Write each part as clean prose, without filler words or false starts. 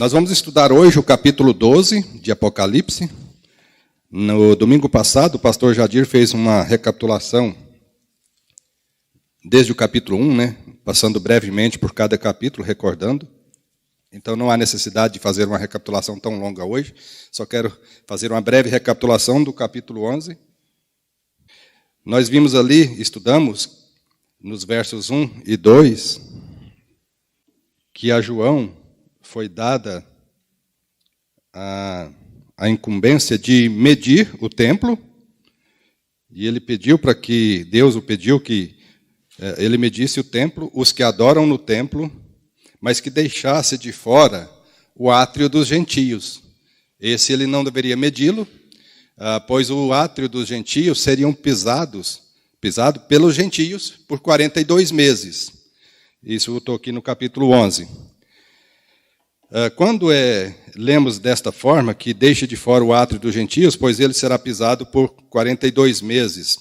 Nós vamos estudar hoje o capítulo 12 de Apocalipse. No domingo passado, o pastor Jadir fez uma recapitulação desde o capítulo 1, passando brevemente por cada capítulo, recordando. Então não há necessidade de fazer uma recapitulação tão longa hoje, só quero fazer uma breve recapitulação do capítulo 11. Nós vimos ali, estudamos, nos versos 1 e 2, que a João foi dada a incumbência de medir o templo, e ele pediu para que, Deus o pediu que ele medisse o templo, os que adoram no templo, mas que deixasse de fora o átrio dos gentios. Esse ele não deveria medi-lo, pois o átrio dos gentios seriam pisado pelos gentios por 42 meses. Isso eu estou aqui no capítulo 11. Quando lemos desta forma, que deixe de fora o átrio dos gentios, pois ele será pisado por 42 meses.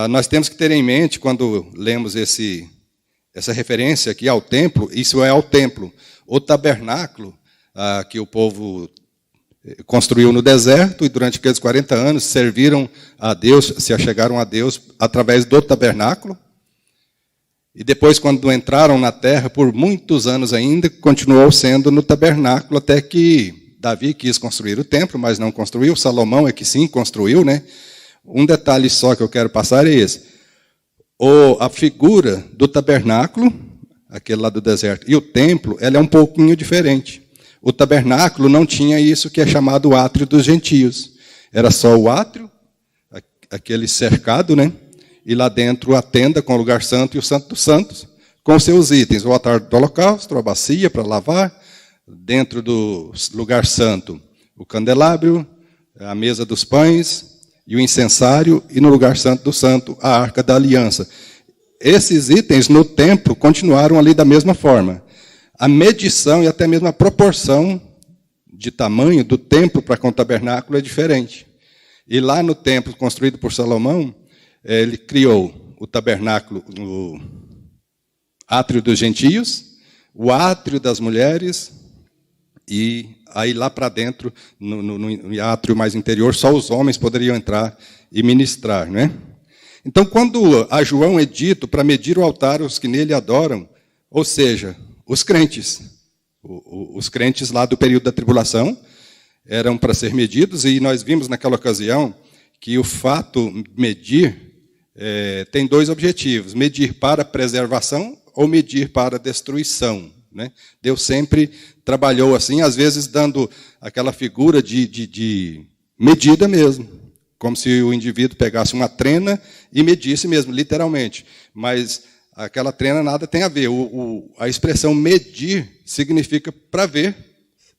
Nós temos que ter em mente, quando lemos essa referência aqui ao templo, isso é ao templo. O tabernáculo que o povo construiu no deserto, e durante aqueles 40 anos serviram a Deus, se achegaram a Deus através do tabernáculo. E depois, quando entraram na terra, por muitos anos ainda, continuou sendo no tabernáculo, até que Davi quis construir o templo, mas não construiu. Salomão é que sim, construiu, Um detalhe só que eu quero passar é esse. A figura do tabernáculo, aquele lá do deserto, e o templo, ela é um pouquinho diferente. O tabernáculo não tinha isso que é chamado átrio dos gentios. Era só o átrio, aquele cercado, E lá dentro a tenda com o lugar santo e o santo dos santos, com seus itens, o altar do holocausto, a bacia para lavar, dentro do lugar santo, o candelabro, a mesa dos pães e o incensário, e no lugar santo do santo, a arca da aliança. Esses itens no templo continuaram ali da mesma forma. A medição e até mesmo a proporção de tamanho do templo para com o tabernáculo é diferente. E lá no templo construído por Salomão, ele criou o tabernáculo, o átrio dos gentios, o átrio das mulheres, e aí lá para dentro, no átrio mais interior, só os homens poderiam entrar e ministrar. Então, quando a João é dito para medir o altar os que nele adoram, ou seja, os crentes lá do período da tribulação, eram para ser medidos, e nós vimos naquela ocasião que o fato medir tem dois objetivos: medir para preservação ou medir para destruição. Deus sempre trabalhou assim, às vezes dando aquela figura de medida mesmo, como se o indivíduo pegasse uma trena e medisse mesmo, literalmente. Mas aquela trena nada tem a ver. A expressão medir significa para ver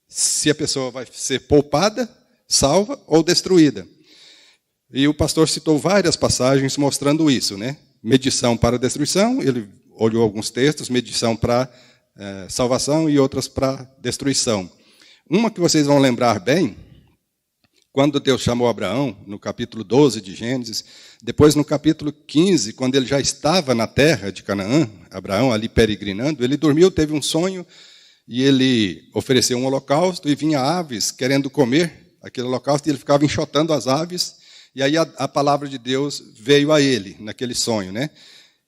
se a pessoa vai ser poupada, salva ou destruída. E o pastor citou várias passagens mostrando isso, Medição para destruição, ele olhou alguns textos, medição para salvação e outras para destruição. Uma que vocês vão lembrar bem, quando Deus chamou Abraão, no capítulo 12 de Gênesis, depois no capítulo 15, quando ele já estava na terra de Canaã, Abraão ali peregrinando, ele dormiu, teve um sonho, e ele ofereceu um holocausto, e vinha aves querendo comer aquele holocausto, e ele ficava enxotando as aves. E aí a palavra de Deus veio a ele, naquele sonho,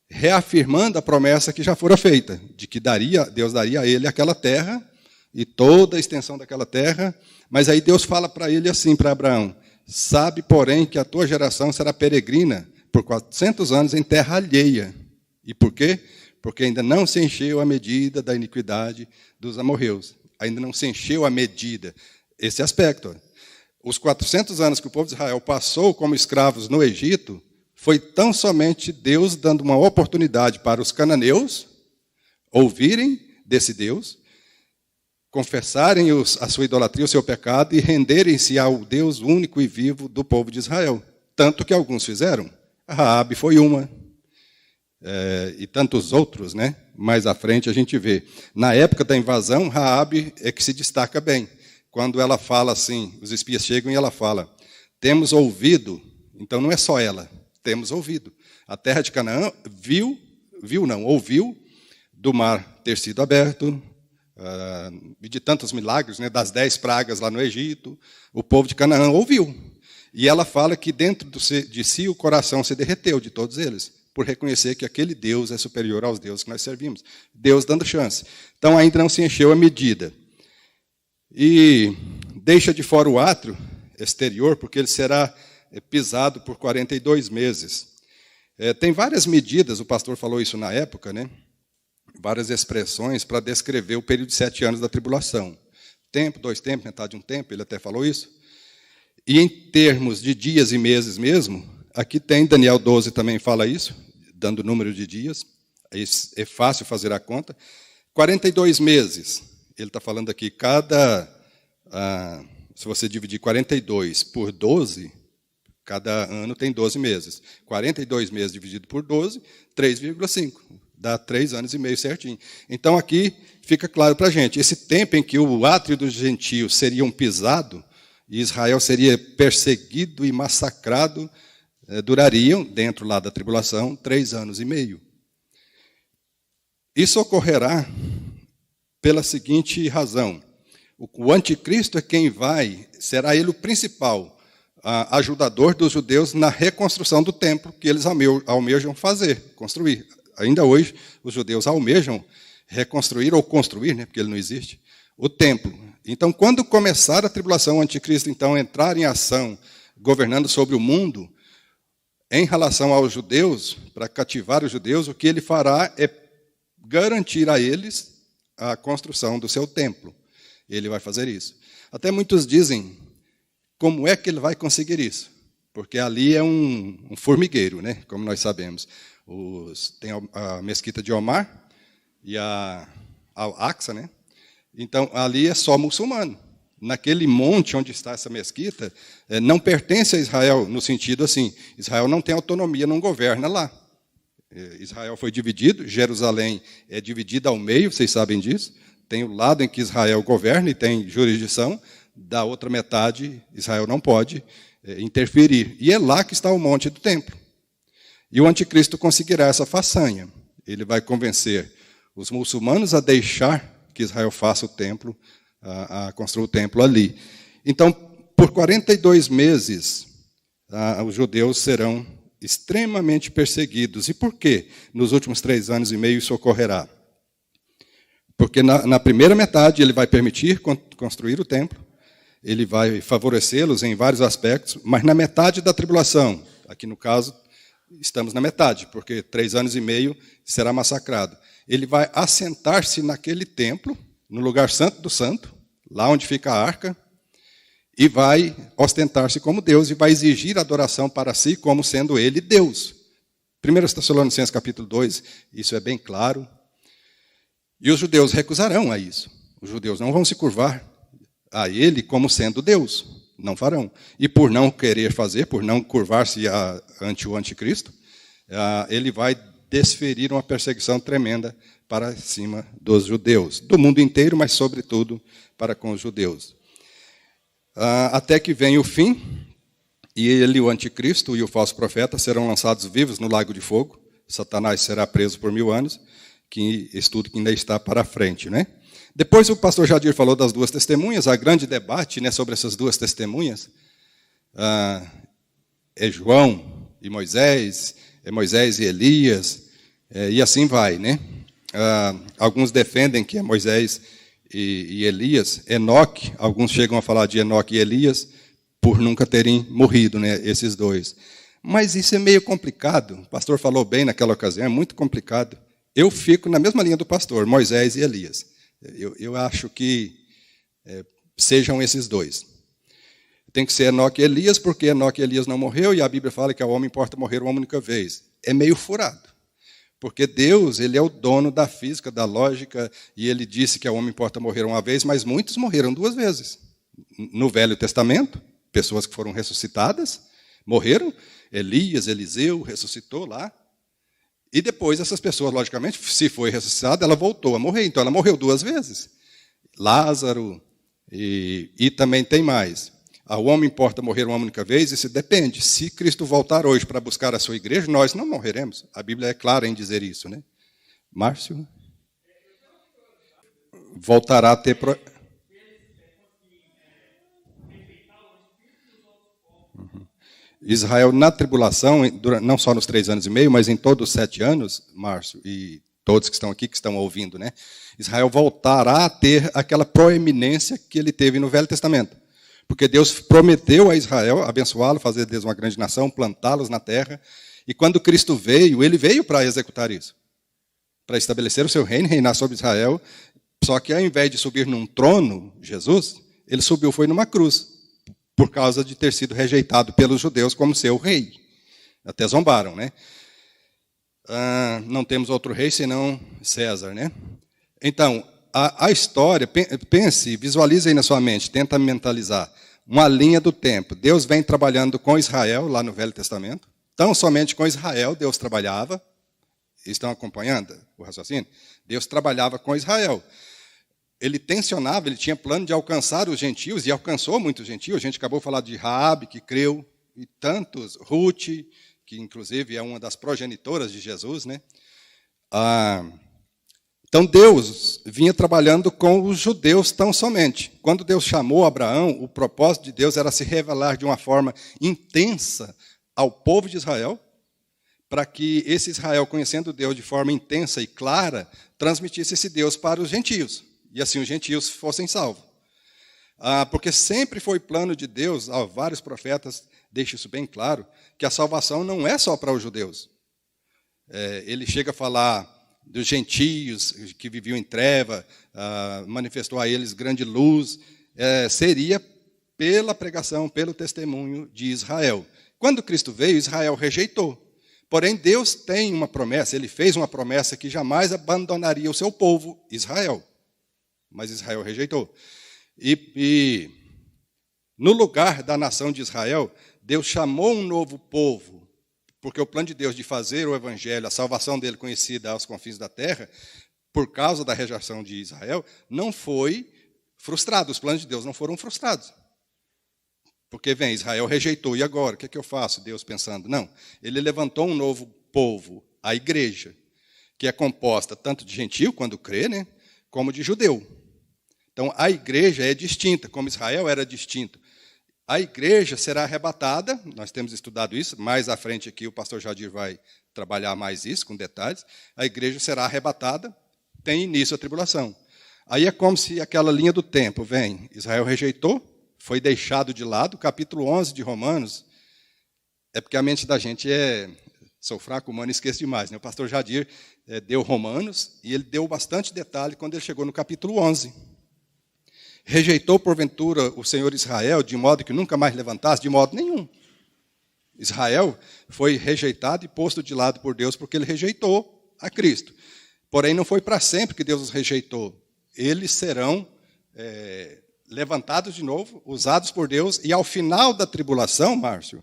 reafirmando a promessa que já fora feita, de que Deus daria a ele aquela terra, e toda a extensão daquela terra. Mas aí Deus fala para ele assim, para Abraão: sabe, porém, que a tua geração será peregrina por 400 anos em terra alheia. E por quê? Porque ainda não se encheu a medida da iniquidade dos amorreus. Ainda não se encheu a medida. Esse aspecto. Os 400 anos que o povo de Israel passou como escravos no Egito, foi tão somente Deus dando uma oportunidade para os cananeus ouvirem desse Deus, confessarem a sua idolatria, o seu pecado, e renderem-se ao Deus único e vivo do povo de Israel. Tanto que alguns fizeram. Raabe foi uma, e tantos outros, Mais à frente a gente vê. Na época da invasão, Raabe é que se destaca bem. Quando ela fala assim, os espias chegam e ela fala: temos ouvido. Então não é só ela, temos ouvido. A terra de Canaã ouviu do mar ter sido aberto, de tantos milagres, né, das 10 pragas lá no Egito, o povo de Canaã ouviu. E ela fala que dentro de si o coração se derreteu de todos eles, por reconhecer que aquele Deus é superior aos deuses que nós servimos. Deus dando chance. Então ainda não se encheu a medida. E deixa de fora o átrio exterior, porque ele será pisado por 42 meses. Tem várias medidas, o pastor falou isso na época, né? Várias expressões para descrever o período de 7 anos da tribulação. Tempo, 2 tempos, metade de um tempo, ele até falou isso. E em termos de dias e meses mesmo, aqui tem, Daniel 12 também fala isso, dando número de dias, é fácil fazer a conta. 42 meses, ele está falando aqui, se você dividir 42 por 12, cada ano tem 12 meses. 42 meses dividido por 12, 3,5. Dá 3 anos e meio certinho. Então, aqui fica claro para a gente, esse tempo em que o átrio dos gentios seria pisado, e Israel seria perseguido e massacrado, durariam, dentro lá da tribulação, 3 anos e meio. Isso ocorrerá pela seguinte razão. O anticristo é quem será ele o principal ajudador dos judeus na reconstrução do templo que eles almejam construir. Ainda hoje, os judeus almejam reconstruir ou construir, né, porque ele não existe, o templo. Então, quando começar a tribulação, o anticristo, então, entrar em ação, governando sobre o mundo, em relação aos judeus, para cativar os judeus, o que ele fará é garantir a eles a construção do seu templo. Ele vai fazer isso. Até muitos dizem, como é que ele vai conseguir isso? Porque ali é um formigueiro, né, como nós sabemos. Tem a mesquita de Omar e a Al-Aqsa, né? Então, ali é só muçulmano. Naquele monte onde está essa mesquita, não pertence a Israel, no sentido assim, Israel não tem autonomia, não governa lá. Israel foi dividido, Jerusalém é dividida ao meio, vocês sabem disso. Tem o lado em que Israel governa e tem jurisdição, da outra metade, Israel não pode interferir. E é lá que está o monte do templo. E o anticristo conseguirá essa façanha. Ele vai convencer os muçulmanos a deixar que Israel faça o templo, a construir o templo ali. Então, por 42 meses, os judeus serão extremamente perseguidos. E por quê? Nos últimos 3 anos e meio isso ocorrerá. Porque na primeira metade ele vai permitir construir o templo, ele vai favorecê-los em vários aspectos, mas na metade da tribulação, aqui no caso, estamos na metade, porque 3 anos e meio será massacrado. Ele vai assentar-se naquele templo, no lugar santo do santo, lá onde fica a arca, e vai ostentar-se como Deus, e vai exigir adoração para si, como sendo ele Deus. 1 Tessalonicenses capítulo 2, isso é bem claro. E os judeus recusarão a isso. Os judeus não vão se curvar a ele como sendo Deus. Não farão. E por não querer fazer, por não curvar-se ante o anticristo, ele vai desferir uma perseguição tremenda para cima dos judeus. Do mundo inteiro, mas sobretudo para com os judeus. Até que venha o fim, e ele, o anticristo e o falso profeta, serão lançados vivos no lago de fogo. Satanás será preso por 1000 anos, que estudo que ainda está para frente, né? Depois o pastor Jadir falou das 2 testemunhas, há grande debate, né, sobre essas 2 testemunhas. É João e Moisés, é Moisés e Elias, e assim vai, né? Alguns defendem que é Moisés e Elias. Enoque, alguns chegam a falar de Enoque e Elias, por nunca terem morrido, né, esses 2. Mas isso é meio complicado, o pastor falou bem naquela ocasião, é muito complicado. Eu fico na mesma linha do pastor, Moisés e Elias. Eu acho que sejam esses 2. Tem que ser Enoque e Elias, porque Enoque e Elias não morreu, e a Bíblia fala que ao homem importa morrer uma única vez. É meio furado, porque Deus, ele é o dono da física, da lógica, e ele disse que ao homem importa morrer uma vez, mas muitos morreram 2 vezes. No Velho Testamento, pessoas que foram ressuscitadas, morreram. Elias, Eliseu, ressuscitou lá. E depois essas pessoas, logicamente, se foi ressuscitada, ela voltou a morrer. Então ela morreu 2 vezes. Lázaro, e também tem mais. Ao homem importa morrer uma única vez, isso depende. Se Cristo voltar hoje para buscar a sua igreja, nós não morreremos. A Bíblia é clara em dizer isso, né? Márcio? voltará a ter... Israel, na tribulação, não só nos 3 anos e meio, mas em todos os 7 anos, Márcio, e todos que estão aqui, que estão ouvindo, né? Israel voltará a ter aquela proeminência que ele teve no Velho Testamento. Porque Deus prometeu a Israel abençoá-lo, fazer deles uma grande nação, plantá-los na terra. E quando Cristo veio, ele veio para executar isso. Para estabelecer o seu reino, reinar sobre Israel. Só que ao invés de subir num trono, Jesus, ele subiu, foi numa cruz. Por causa de ter sido rejeitado pelos judeus como seu rei. Até zombaram, né? Não temos outro rei senão César, né? Então, a história, pense, visualize aí na sua mente, tenta mentalizar uma linha do tempo. Deus vem trabalhando com Israel, lá no Velho Testamento. Tão somente com Israel Deus trabalhava. Estão acompanhando o raciocínio? Deus trabalhava com Israel. Ele tensionava, ele tinha plano de alcançar os gentios, e alcançou muitos gentios. A gente acabou de falar de Raabe, que creu, e tantos, Ruth, que inclusive é uma das progenitoras de Jesus, né? Então Deus vinha trabalhando com os judeus tão somente. Quando Deus chamou Abraão, o propósito de Deus era se revelar de uma forma intensa ao povo de Israel, para que esse Israel, conhecendo Deus de forma intensa e clara, transmitisse esse Deus para os gentios. E assim os gentios fossem salvos. Porque sempre foi plano de Deus, vários profetas deixam isso bem claro, que a salvação não é só para os judeus. Ele chega a falar dos gentios que viviam em treva, manifestou a eles grande luz, seria pela pregação, pelo testemunho de Israel. Quando Cristo veio, Israel rejeitou. Porém, Deus tem uma promessa, ele fez uma promessa que jamais abandonaria o seu povo, Israel. Mas Israel rejeitou. E no lugar da nação de Israel, Deus chamou um novo povo, porque o plano de Deus de fazer o evangelho, a salvação dele conhecida aos confins da terra, por causa da rejeição de Israel, não foi frustrado. Os planos de Deus não foram frustrados. Porque vem, Israel rejeitou, e agora? O que é que eu faço? Deus pensando. Não, ele levantou um novo povo, a igreja, que é composta tanto de gentio, quando crê, né, como de judeu. Então, a igreja é distinta, como Israel era distinto. A igreja será arrebatada, nós temos estudado isso, mais à frente aqui o pastor Jadir vai trabalhar mais isso, com detalhes. A igreja será arrebatada, tem início a tribulação. Aí é como se aquela linha do tempo vem, Israel rejeitou, foi deixado de lado, capítulo 11 de Romanos, é porque a mente da gente sou fraco humano e esqueço demais, né? O pastor Jadir deu Romanos, e ele deu bastante detalhe quando ele chegou no capítulo 11. Rejeitou, porventura, o Senhor Israel, de modo que nunca mais levantasse? De modo nenhum. Israel foi rejeitado e posto de lado por Deus porque ele rejeitou a Cristo. Porém, não foi para sempre que Deus os rejeitou. Eles serão levantados de novo, usados por Deus, e ao final da tribulação, Márcio,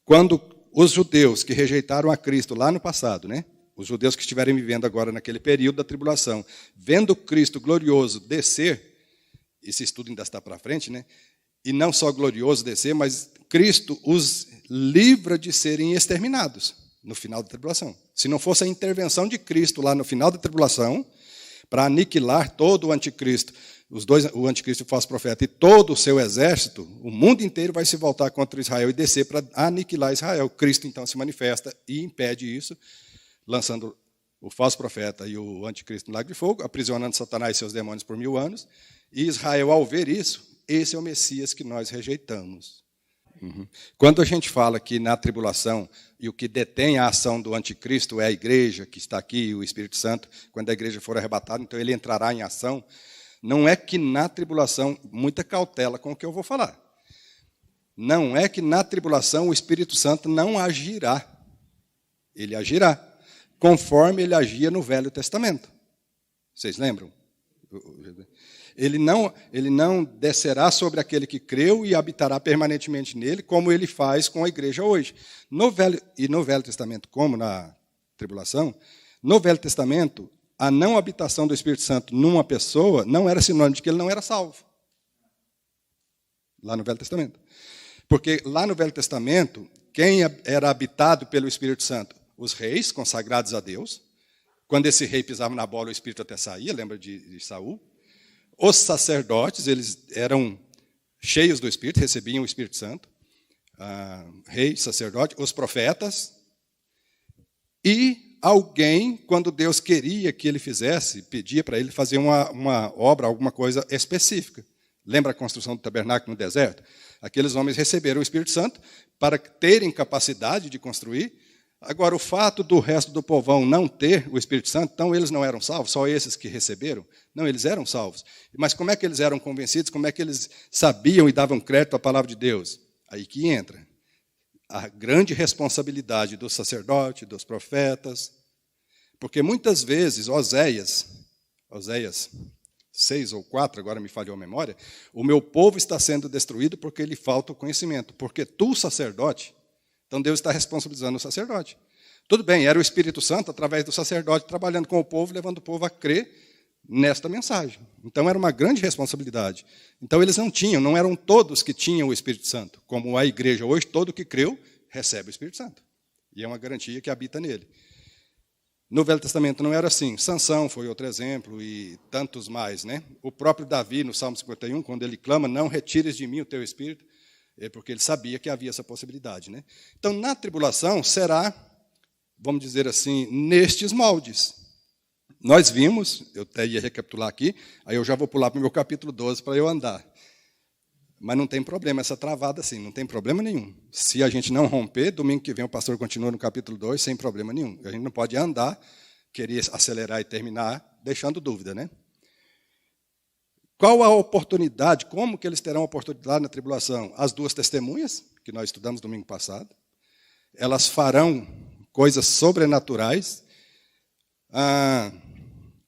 quando os judeus que rejeitaram a Cristo lá no passado, né? Os judeus que estiverem vivendo agora naquele período da tribulação, vendo Cristo glorioso descer, esse estudo ainda está para frente, né? E não só glorioso descer, mas Cristo os livra de serem exterminados no final da tribulação. Se não fosse a intervenção de Cristo lá no final da tribulação, para aniquilar todo o anticristo, o anticristo e o falso profeta, e todo o seu exército, o mundo inteiro vai se voltar contra Israel e descer para aniquilar Israel. Cristo, então, se manifesta e impede isso, lançando o falso profeta e o anticristo no lago de fogo, aprisionando Satanás e seus demônios por 1000 anos. E Israel, ao ver isso, esse é o Messias que nós rejeitamos. Quando a gente fala que na tribulação, e o que detém a ação do anticristo é a igreja, que está aqui, o Espírito Santo, quando a igreja for arrebatada, então ele entrará em ação. Não é que na tribulação, muita cautela com o que eu vou falar. Não é que na tribulação o Espírito Santo não agirá. Ele agirá, conforme ele agia no Velho Testamento. Vocês lembram? Ele não descerá sobre aquele que creu e habitará permanentemente nele, como ele faz com a igreja hoje. No Velho Testamento, como na tribulação, no Velho Testamento, a não habitação do Espírito Santo numa pessoa não era sinônimo de que ele não era salvo. Lá no Velho Testamento. Porque lá no Velho Testamento, quem era habitado pelo Espírito Santo? Os reis consagrados a Deus. Quando esse rei pisava na bola, o Espírito até saía, lembra de Saul? Os sacerdotes, eles eram cheios do Espírito, recebiam o Espírito Santo. Rei, sacerdote, os profetas. E alguém, quando Deus queria que ele fizesse, pedia para ele fazer uma obra, alguma coisa específica. Lembra a construção do tabernáculo no deserto? Aqueles homens receberam o Espírito Santo para terem capacidade de construir. Agora, o fato do resto do povão não ter o Espírito Santo, então eles não eram salvos, só esses que receberam? Não, eles eram salvos. Mas como é que eles eram convencidos? Como é que eles sabiam e davam crédito à palavra de Deus? Aí que entra a grande responsabilidade do sacerdote, dos profetas. Porque muitas vezes, Oséias 6 ou 4, agora me falhou a memória, o meu povo está sendo destruído porque lhe falta o conhecimento. Porque tu, sacerdote, então Deus está responsabilizando o sacerdote. Tudo bem, era o Espírito Santo, através do sacerdote, trabalhando com o povo, levando o povo a crer nesta mensagem. Então era uma grande responsabilidade. Então eles não eram todos que tinham o Espírito Santo. Como a igreja hoje, todo que creu, recebe o Espírito Santo. E é uma garantia que habita nele. No Velho Testamento não era assim. Sansão foi outro exemplo e tantos mais, né? O próprio Davi, no Salmo 51, quando ele clama, não retires de mim o teu Espírito, é porque ele sabia que havia essa possibilidade, né? Então, na tribulação, será, vamos dizer assim, nestes moldes. Nós vimos, eu até ia recapitular aqui, aí eu já vou pular para o meu capítulo 12 para eu andar. Mas não tem problema, essa travada assim, não tem problema nenhum. Se a gente não romper, domingo que vem o pastor continua no capítulo 2 sem problema nenhum. A gente não pode andar, querer acelerar e terminar, deixando dúvida, né? Qual a oportunidade, como que eles terão oportunidade na tribulação? As duas testemunhas, que nós estudamos domingo passado, elas farão coisas sobrenaturais,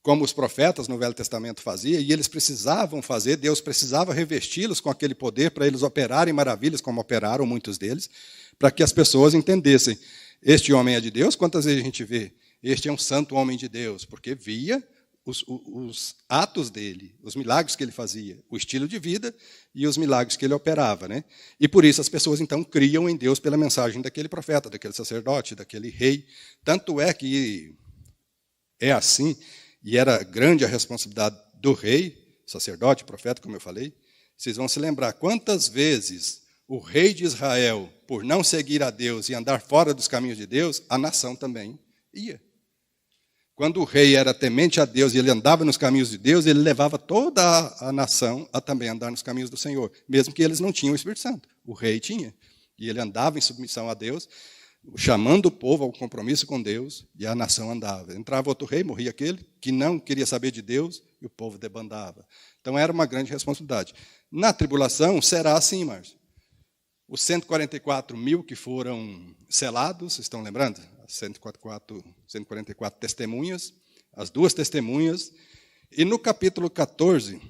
como os profetas no Velho Testamento faziam, e eles precisavam fazer, Deus precisava revesti-los com aquele poder para eles operarem maravilhas, como operaram muitos deles, para que as pessoas entendessem, este homem é de Deus, quantas vezes a gente vê? Este é um santo homem de Deus, porque via os atos dele, os milagres que ele fazia, o estilo de vida e os milagres que ele operava, né? E por isso as pessoas então criam em Deus pela mensagem daquele profeta, daquele sacerdote, daquele rei. Tanto é que é assim, e era grande a responsabilidade do rei, sacerdote, profeta, como eu falei. Vocês vão se lembrar quantas vezes o rei de Israel, por não seguir a Deus e andar fora dos caminhos de Deus, a nação também ia. Quando o rei era temente a Deus e ele andava nos caminhos de Deus, ele levava toda a nação a também andar nos caminhos do Senhor, mesmo que eles não tinham o Espírito Santo. O rei tinha. E ele andava em submissão a Deus, chamando o povo ao compromisso com Deus, e a nação andava. Entrava outro rei, morria aquele que não queria saber de Deus, e o povo debandava. Então era uma grande responsabilidade. Na tribulação será assim, Márcio. Os 144 mil que foram selados, estão lembrando? As 144 testemunhas, as duas testemunhas. E no capítulo 14,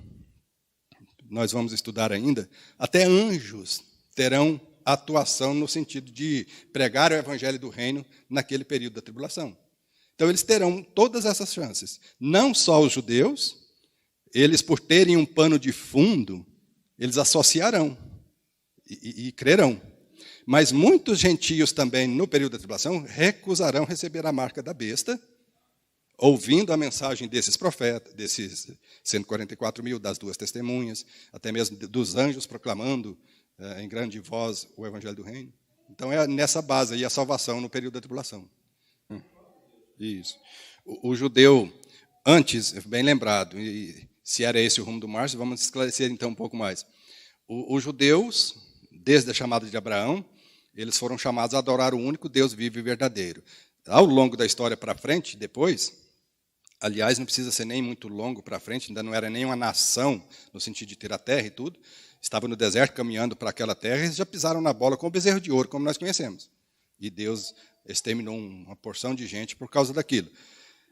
nós vamos estudar ainda, até anjos terão atuação no sentido de pregar o evangelho do reino naquele período da tribulação. Então, eles terão todas essas chances. Não só os judeus, eles, por terem um pano de fundo, eles associarão e crerão. Mas muitos gentios também, no período da tribulação, recusarão receber a marca da besta, ouvindo a mensagem desses profetas, desses 144 mil, das duas testemunhas, até mesmo dos anjos proclamando em grande voz o evangelho do reino. Então é nessa base aí a salvação no período da tribulação. Isso. O judeu, antes, bem lembrado, e se era esse o rumo do Márcio, vamos esclarecer então um pouco mais. Os judeus, desde a chamada de Abraão, eles foram chamados a adorar o único Deus vivo e verdadeiro. Ao longo da história para frente, depois, aliás, não precisa ser nem muito longo para frente, ainda não era nem uma nação, no sentido de ter a terra e tudo, estavam no deserto caminhando para aquela terra e já pisaram na bola com o bezerro de ouro, como nós conhecemos. E Deus exterminou uma porção de gente por causa daquilo.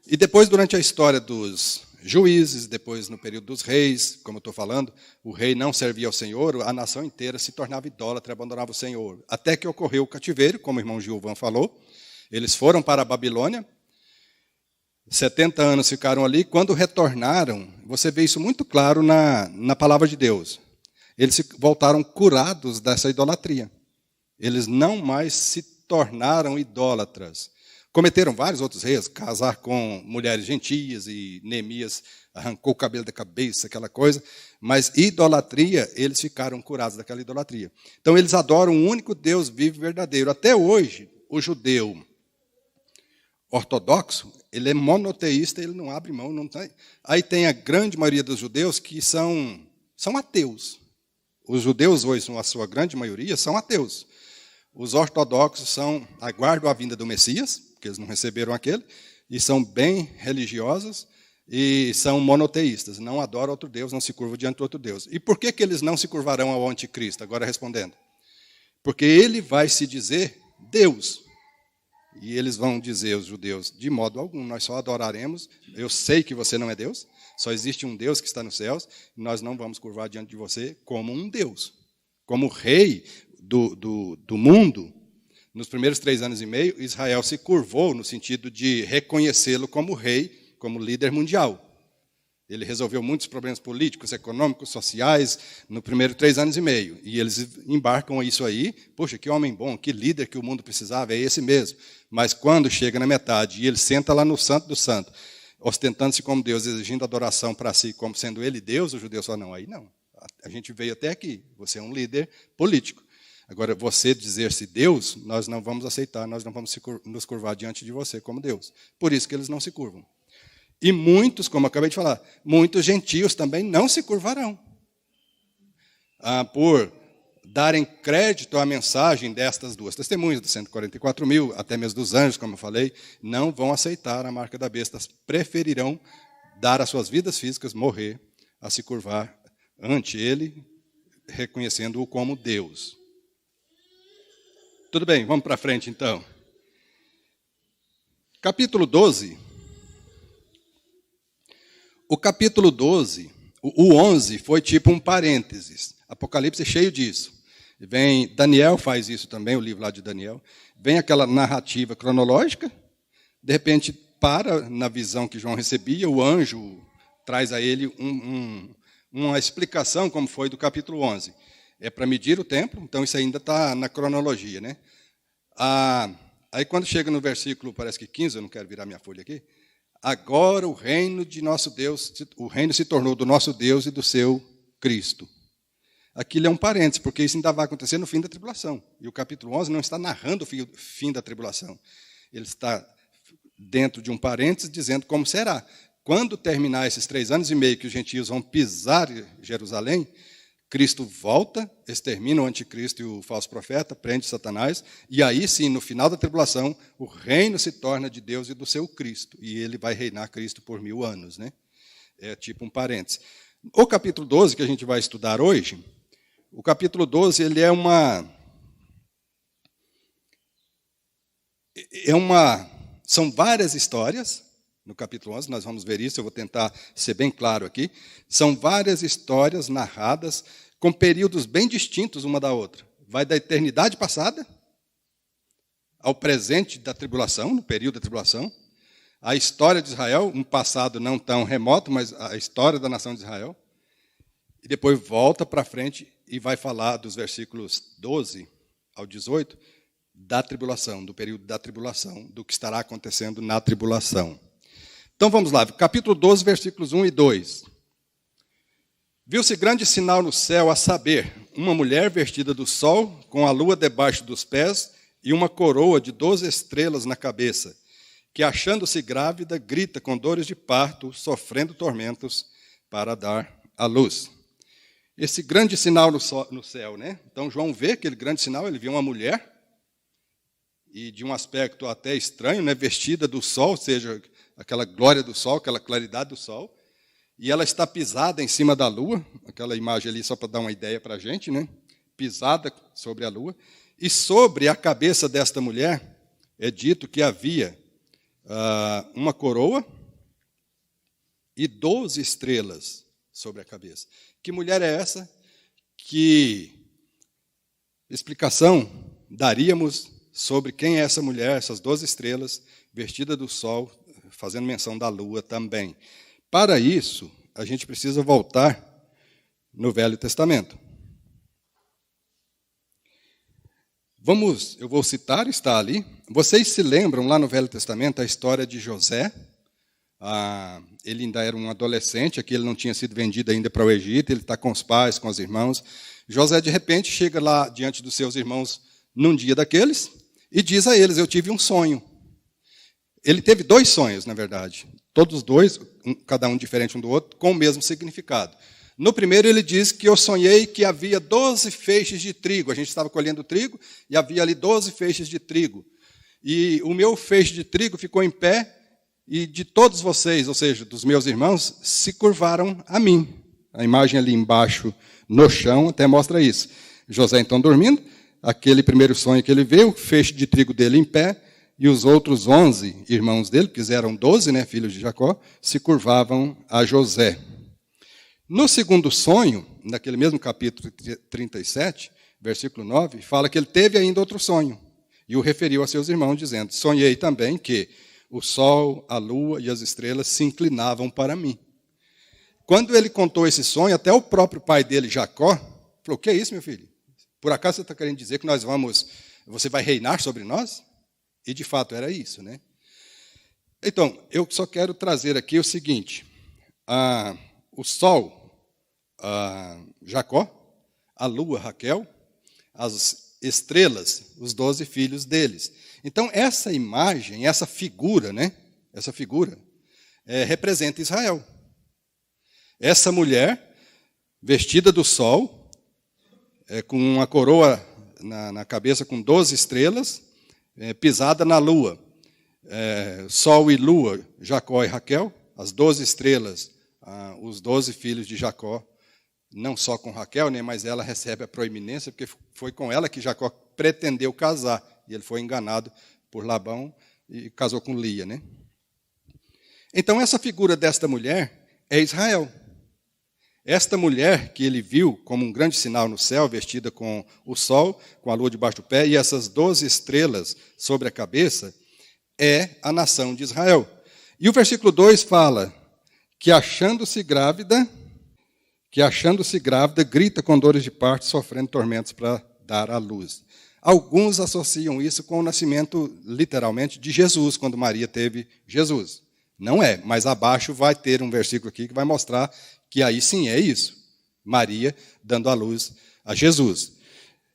E depois, durante a história dos juízes, depois no período dos reis, como eu estou falando, o rei não servia ao Senhor, a nação inteira se tornava idólatra e abandonava o Senhor. Até que ocorreu o cativeiro, como o irmão Gilvan falou. Eles foram para a Babilônia, 70 anos ficaram ali. Quando retornaram, você vê isso muito claro na palavra de Deus. Eles voltaram curados dessa idolatria. Eles não mais se tornaram idólatras. Cometeram vários outros reis, casar com mulheres gentias, e Neemias arrancou o cabelo da cabeça, aquela coisa, mas idolatria, eles ficaram curados daquela idolatria. Então eles adoram um único Deus vivo e verdadeiro. Até hoje, o judeu ortodoxo, ele é monoteísta, ele não abre mão. Não tem. Aí tem a grande maioria dos judeus que são ateus. Os judeus hoje, a sua grande maioria, são ateus. Os ortodoxos aguardam a vinda do Messias, porque eles não receberam aquele, e são bem religiosos, e são monoteístas, não adoram outro Deus, não se curvam diante do outro Deus. E por que eles não se curvarão ao anticristo? Agora respondendo. Porque ele vai se dizer Deus. E eles vão dizer, os judeus, de modo algum, nós só adoraremos, eu sei que você não é Deus, só existe um Deus que está nos céus, e nós não vamos curvar diante de você como um Deus. Como rei do mundo, nos primeiros 3 anos e meio, Israel se curvou no sentido de reconhecê-lo como rei, como líder mundial. Ele resolveu muitos problemas políticos, econômicos, sociais, no primeiro 3 anos e meio. E eles embarcam isso aí, poxa, que homem bom, que líder que o mundo precisava, é esse mesmo. Mas quando chega na metade e ele senta lá no Santo do Santo, ostentando-se como Deus, exigindo adoração para si, como sendo ele Deus, os judeus falam, não, aí não. A gente veio até aqui, você é um líder político. Agora, você dizer-se Deus, nós não vamos aceitar, nós não vamos nos curvar diante de você como Deus. Por isso que eles não se curvam. E muitos, como eu acabei de falar, muitos gentios também não se curvarão. Por darem crédito à mensagem destas duas testemunhas, dos 144 mil, até mesmo dos anjos, como eu falei, não vão aceitar a marca da besta, preferirão dar as suas vidas físicas, morrer, a se curvar ante ele, reconhecendo-o como Deus. Tudo bem, vamos para frente então. Capítulo 12. O capítulo 12, o 11, foi tipo um parênteses. Apocalipse é cheio disso. Daniel faz isso também, o livro lá de Daniel. Vem aquela narrativa cronológica, de repente para na visão que João recebia, o anjo traz a ele uma explicação, como foi do capítulo 11. É para medir o tempo, então isso ainda está na cronologia, né? Aí quando chega no versículo, parece que 15, eu não quero virar minha folha aqui, agora o reino de nosso Deus, o reino se tornou do nosso Deus e do seu Cristo. Aquilo é um parênteses, porque isso ainda vai acontecer no fim da tribulação. E o capítulo 11 não está narrando o fim da tribulação. Ele está dentro de um parênteses dizendo como será. Quando terminar esses 3 anos e meio que os gentios vão pisar em Jerusalém, Cristo volta, extermina o anticristo e o falso profeta, prende Satanás, e aí sim, no final da tribulação, o reino se torna de Deus e do seu Cristo, e ele vai reinar Cristo por 1000 anos. Né? É tipo um parênteses. O capítulo 12, que a gente vai estudar hoje, o capítulo 12, ele são várias histórias. No capítulo 11, nós vamos ver isso, eu vou tentar ser bem claro aqui. São várias histórias narradas com períodos bem distintos uma da outra. Vai da eternidade passada ao presente da tribulação, no período da tribulação. A história de Israel, um passado não tão remoto, mas a história da nação de Israel. E depois volta para frente e vai falar dos versículos 12 ao 18 da tribulação, do período da tribulação, do que estará acontecendo na tribulação. Então vamos lá, capítulo 12, versículos 1 e 2. Viu-se grande sinal no céu, a saber, uma mulher vestida do sol, com a lua debaixo dos pés, e uma coroa de 12 estrelas na cabeça, que, achando-se grávida, grita com dores de parto, sofrendo tormentos, para dar à luz. Esse grande sinal no céu, né? Então João vê aquele grande sinal, ele vê uma mulher, e de um aspecto até estranho, né? Vestida do sol, ou seja, aquela glória do sol, aquela claridade do sol, e ela está pisada em cima da lua, aquela imagem ali só para dar uma ideia para a gente, né? Pisada sobre a lua, e sobre a cabeça desta mulher é dito que havia uma coroa e 12 estrelas sobre a cabeça. Que mulher é essa? Que explicação daríamos sobre quem é essa mulher, essas 12 estrelas, vestida do sol, fazendo menção da lua também. Para isso, a gente precisa voltar no Velho Testamento. Eu vou citar, está ali. Vocês se lembram lá no Velho Testamento a história de José, Ele ainda era um adolescente, aqui ele não tinha sido vendido ainda para o Egito, ele está com os pais, com os irmãos. José, de repente, chega lá diante dos seus irmãos num dia daqueles e diz a eles: eu tive um sonho. Ele teve 2 sonhos, na verdade, todos 2, cada um diferente um do outro, com o mesmo significado. No primeiro ele diz que eu sonhei que havia 12 feixes de trigo. A gente estava colhendo trigo e havia ali 12 feixes de trigo. E o meu feixe de trigo ficou em pé e de todos vocês, ou seja, dos meus irmãos, se curvaram a mim. A imagem ali embaixo, no chão, até mostra isso. José então dormindo, aquele primeiro sonho que ele vê, o feixe de trigo dele em pé, e os outros 11 irmãos dele, que eram 12, né, filhos de Jacó, se curvavam a José. No segundo sonho, naquele mesmo capítulo 37, versículo 9, fala que ele teve ainda outro sonho, e o referiu a seus irmãos, dizendo: sonhei também que o sol, a lua e as estrelas se inclinavam para mim. Quando ele contou esse sonho, até o próprio pai dele, Jacó, falou: o que é isso, meu filho? Por acaso você está querendo dizer que você vai reinar sobre nós? E de fato era isso, né? Então, eu só quero trazer aqui o seguinte: o sol, Jacó, a lua, Raquel, as estrelas, os 12 filhos deles. Então, essa imagem, essa figura, né? Essa figura representa Israel. Essa mulher, vestida do sol, com uma coroa na cabeça com 12 estrelas, pisada na lua. Sol e lua, Jacó e Raquel, as 12 estrelas, os 12 filhos de Jacó, não só com Raquel, né, mas ela recebe a proeminência, porque foi com ela que Jacó pretendeu casar, e ele foi enganado por Labão e casou com Lia, né? Então, essa figura desta mulher é Israel. Esta mulher que ele viu como um grande sinal no céu, vestida com o sol, com a lua debaixo do pé, e essas 12 estrelas sobre a cabeça, é a nação de Israel. E o versículo 2 fala que achando-se grávida, grita com dores de parto, sofrendo tormentos para dar à luz. Alguns associam isso com o nascimento, literalmente, de Jesus, quando Maria teve Jesus. Não é, mas abaixo vai ter um versículo aqui que vai mostrar que aí sim é isso. Maria dando à luz a Jesus.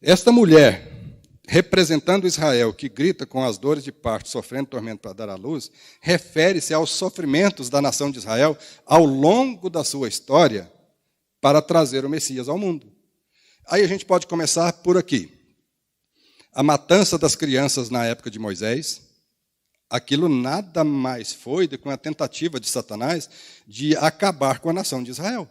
Esta mulher, representando Israel, que grita com as dores de parto, sofrendo tormento para dar à luz, refere-se aos sofrimentos da nação de Israel ao longo da sua história para trazer o Messias ao mundo. Aí a gente pode começar por aqui. A matança das crianças na época de Moisés, aquilo nada mais foi do que uma tentativa de Satanás de acabar com a nação de Israel.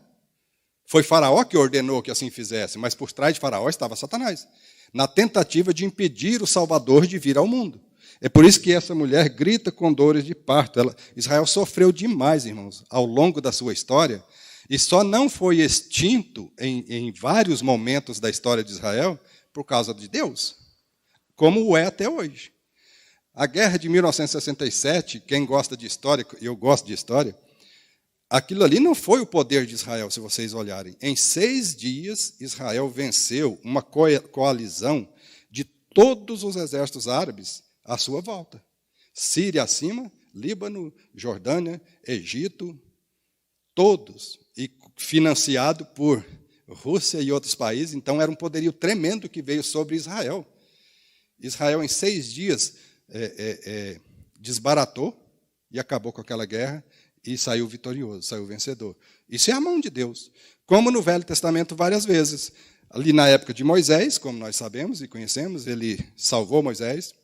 Foi Faraó que ordenou que assim fizesse, mas por trás de Faraó estava Satanás, na tentativa de impedir o Salvador de vir ao mundo. É por isso que essa mulher grita com dores de parto. Israel sofreu demais, irmãos, ao longo da sua história, e só não foi extinto em vários momentos da história de Israel por causa de Deus, como o é até hoje. A guerra de 1967, quem gosta de história, eu gosto de história, aquilo ali não foi o poder de Israel, se vocês olharem. Em 6 dias, Israel venceu uma coalizão de todos os exércitos árabes à sua volta. Síria acima, Líbano, Jordânia, Egito, todos, e financiado por Rússia e outros países. Então, era um poderio tremendo que veio sobre Israel. Israel, em 6 dias, desbaratou e acabou com aquela guerra e saiu vitorioso, saiu vencedor. Isso é a mão de Deus. Como no Velho Testamento várias vezes. Ali na época de Moisés, como nós sabemos e conhecemos, ele salvou Moisés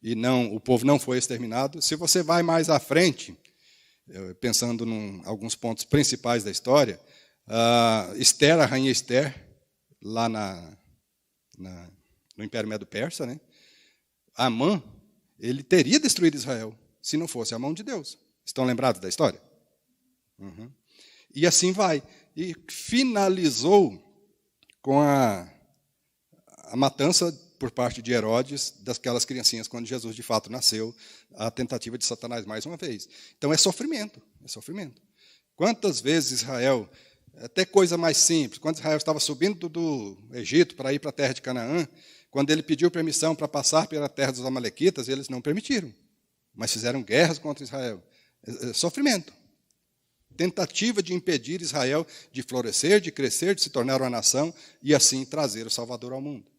e o povo não foi exterminado. Se você vai mais à frente, pensando em alguns pontos principais da história, Esther, a rainha Esther, lá no Império Medo-Persa, né? Amã, ele teria destruído Israel, se não fosse a mão de Deus. Estão lembrados da história? Uhum. E assim vai. E finalizou com a matança por parte de Herodes daquelas criancinhas quando Jesus de fato nasceu, a tentativa de Satanás mais uma vez. Então é sofrimento, é sofrimento. Quantas vezes Israel, até coisa mais simples, quando Israel estava subindo do Egito para ir para a terra de Canaã, quando ele pediu permissão para passar pela terra dos amalequitas, eles não permitiram, mas fizeram guerras contra Israel. Sofrimento, tentativa de impedir Israel de florescer, de crescer, de se tornar uma nação e assim trazer o Salvador ao mundo.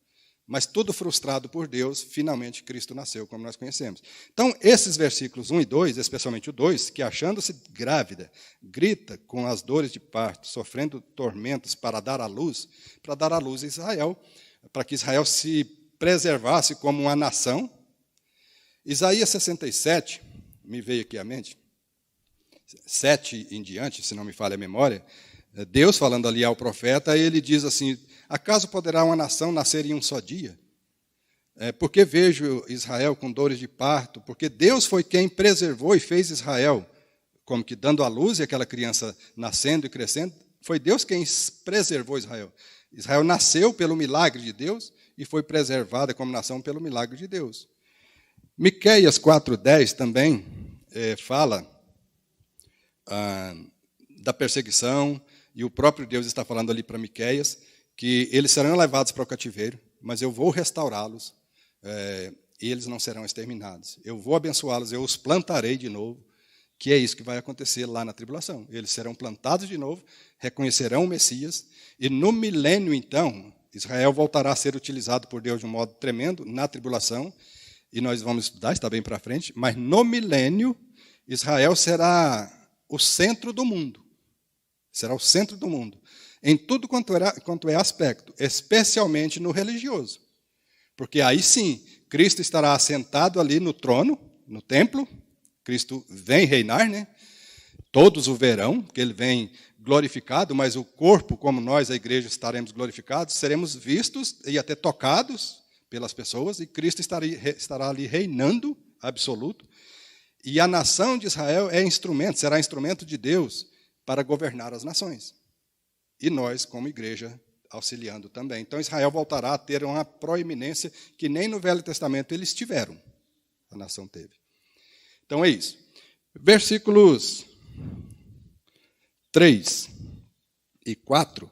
Mas tudo frustrado por Deus, finalmente Cristo nasceu, como nós conhecemos. Então, esses versículos 1 e 2, especialmente o 2, que achando-se grávida, grita com as dores de parto, sofrendo tormentos para dar à luz a Israel, para que Israel se preservasse como uma nação. Isaías 67, me veio aqui à mente, 7 em diante, se não me falha a memória, Deus falando ali ao profeta, ele diz assim: acaso poderá uma nação nascer em um só dia? Porque vejo Israel com dores de parto, porque Deus foi quem preservou e fez Israel, como que dando à luz e aquela criança nascendo e crescendo, foi Deus quem preservou Israel. Israel nasceu pelo milagre de Deus e foi preservada como nação pelo milagre de Deus. Miqueias 4:10 também fala da perseguição, e o próprio Deus está falando ali para Miqueias, que eles serão levados para o cativeiro, mas eu vou restaurá-los, e eles não serão exterminados. Eu vou abençoá-los, eu os plantarei de novo, que é isso que vai acontecer lá na tribulação. Eles serão plantados de novo, reconhecerão o Messias, e no milênio, então, Israel voltará a ser utilizado por Deus de um modo tremendo na tribulação, e nós vamos estudar, está bem para frente, mas no milênio, Israel será o centro do mundo. Será o centro do mundo. Em tudo quanto é aspecto, especialmente no religioso. Porque aí sim, Cristo estará assentado ali no trono, no templo. Cristo vem reinar, né? Todos o verão, porque ele vem glorificado, mas o corpo, como nós, a igreja, estaremos glorificados, seremos vistos e até tocados pelas pessoas, e Cristo estará ali reinando absoluto. E a nação de Israel será instrumento de Deus para governar as nações. E nós, como igreja, auxiliando também. Então, Israel voltará a ter uma proeminência que nem no Velho Testamento eles tiveram. A nação teve. Então, é isso. Versículos 3 e 4,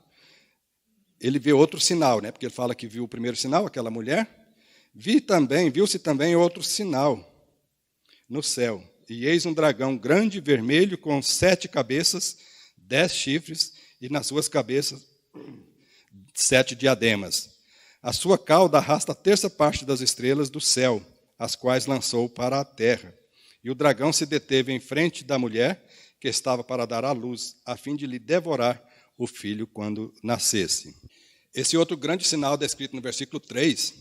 ele vê outro sinal, né? Porque ele fala que viu o primeiro sinal, aquela mulher. Viu-se também outro sinal no céu. E eis um dragão grande, vermelho, com 7 cabeças, 10 chifres, e nas suas cabeças 7 diademas. A sua cauda arrasta a terça parte das estrelas do céu, as quais lançou para a terra. E o dragão se deteve em frente da mulher, que estava para dar à luz, a fim de lhe devorar o filho quando nascesse. Esse outro grande sinal descrito no versículo 3,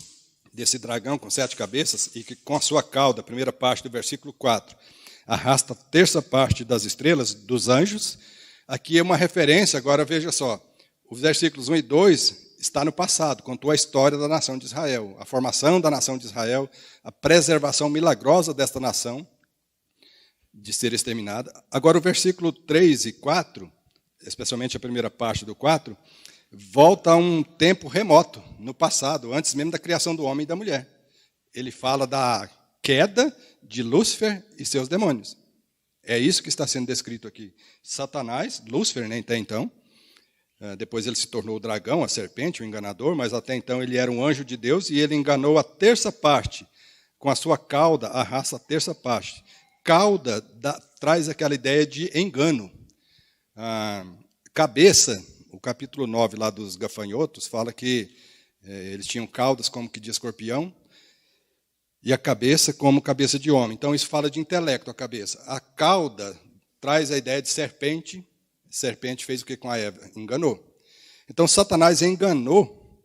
desse dragão com 7 cabeças, e que com a sua cauda, a primeira parte do versículo 4, arrasta a terça parte das estrelas, dos anjos. Aqui é uma referência, agora veja só, os versículos 1 e 2 está no passado, contou a história da nação de Israel, a formação da nação de Israel, a preservação milagrosa desta nação, de ser exterminada. Agora o versículo 3 e 4, especialmente a primeira parte do 4, volta a um tempo remoto, no passado, antes mesmo da criação do homem e da mulher. Ele fala da queda de Lúcifer e seus demônios. É isso que está sendo descrito aqui. Satanás, Lúcifer, né, até então, depois ele se tornou o dragão, a serpente, o enganador, mas até então ele era um anjo de Deus e ele enganou a terça parte. Com a sua cauda, arrasta a terça parte. Cauda traz aquela ideia de engano. Cabeça, o capítulo 9 lá dos gafanhotos, fala que eles tinham caudas como que de escorpião, e a cabeça como cabeça de homem. Então, isso fala de intelecto, a cabeça. A cauda traz a ideia de serpente. Serpente fez o que com a Eva? Enganou. Então, Satanás enganou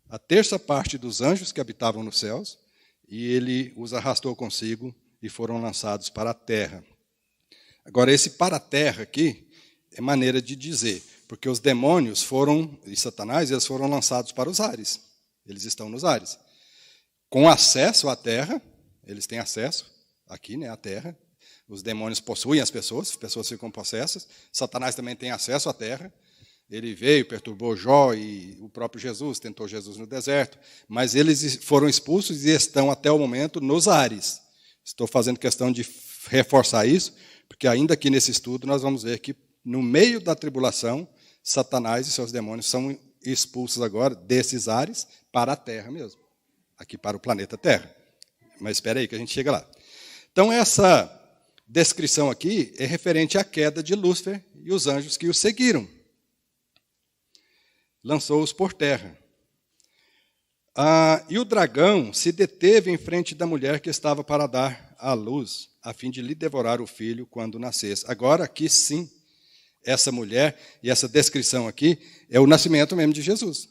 a terça parte dos anjos que habitavam nos céus, e ele os arrastou consigo, e foram lançados para a terra. Agora, esse para a terra aqui é maneira de dizer, porque os demônios e Satanás, eles foram lançados para os ares. Eles estão nos ares. Com acesso à terra, eles têm acesso aqui, né, à terra. Os demônios possuem as pessoas ficam possessas. Satanás também tem acesso à terra. Ele veio, perturbou Jó e o próprio Jesus, tentou Jesus no deserto. Mas eles foram expulsos e estão até o momento nos ares. Estou fazendo questão de reforçar isso, porque ainda aqui nesse estudo nós vamos ver que no meio da tribulação, Satanás e seus demônios são expulsos agora desses ares para a terra mesmo. Aqui para o planeta Terra. Mas espera aí que a gente chega lá. Então, essa descrição aqui é referente à queda de Lúcifer e os anjos que o seguiram. Lançou-os por terra. E o dragão se deteve em frente da mulher que estava para dar à luz, a fim de lhe devorar o filho quando nascesse. Agora, aqui sim, essa mulher e essa descrição aqui é o nascimento mesmo de Jesus.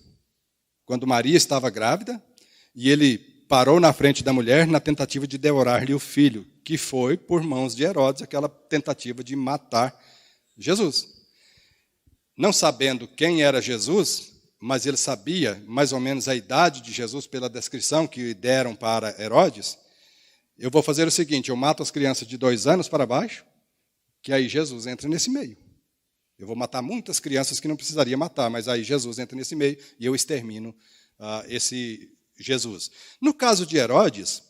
Quando Maria estava grávida, e ele parou na frente da mulher na tentativa de devorar-lhe o filho, que foi por mãos de Herodes, aquela tentativa de matar Jesus. Não sabendo quem era Jesus, mas ele sabia mais ou menos a idade de Jesus pela descrição que deram para Herodes, eu vou fazer o seguinte, eu mato as crianças de 2 anos para baixo, que aí Jesus entra nesse meio. Eu vou matar muitas crianças que não precisaria matar, mas aí Jesus entra nesse meio e eu extermino esse Jesus. No caso de Herodes,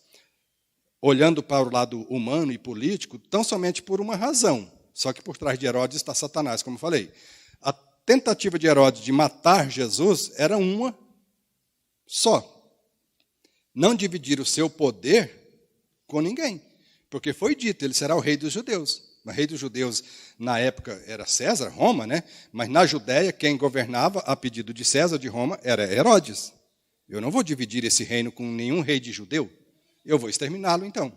olhando para o lado humano e político, tão somente por uma razão, só que por trás de Herodes está Satanás, como eu falei. A tentativa de Herodes de matar Jesus era uma só. Não dividir o seu poder com ninguém, porque foi dito, ele será o rei dos judeus. O rei dos judeus, na época, era César, Roma, né? Mas na Judéia, quem governava, a pedido de César de Roma, era Herodes. Eu não vou dividir esse reino com nenhum rei de judeu, eu vou exterminá-lo então.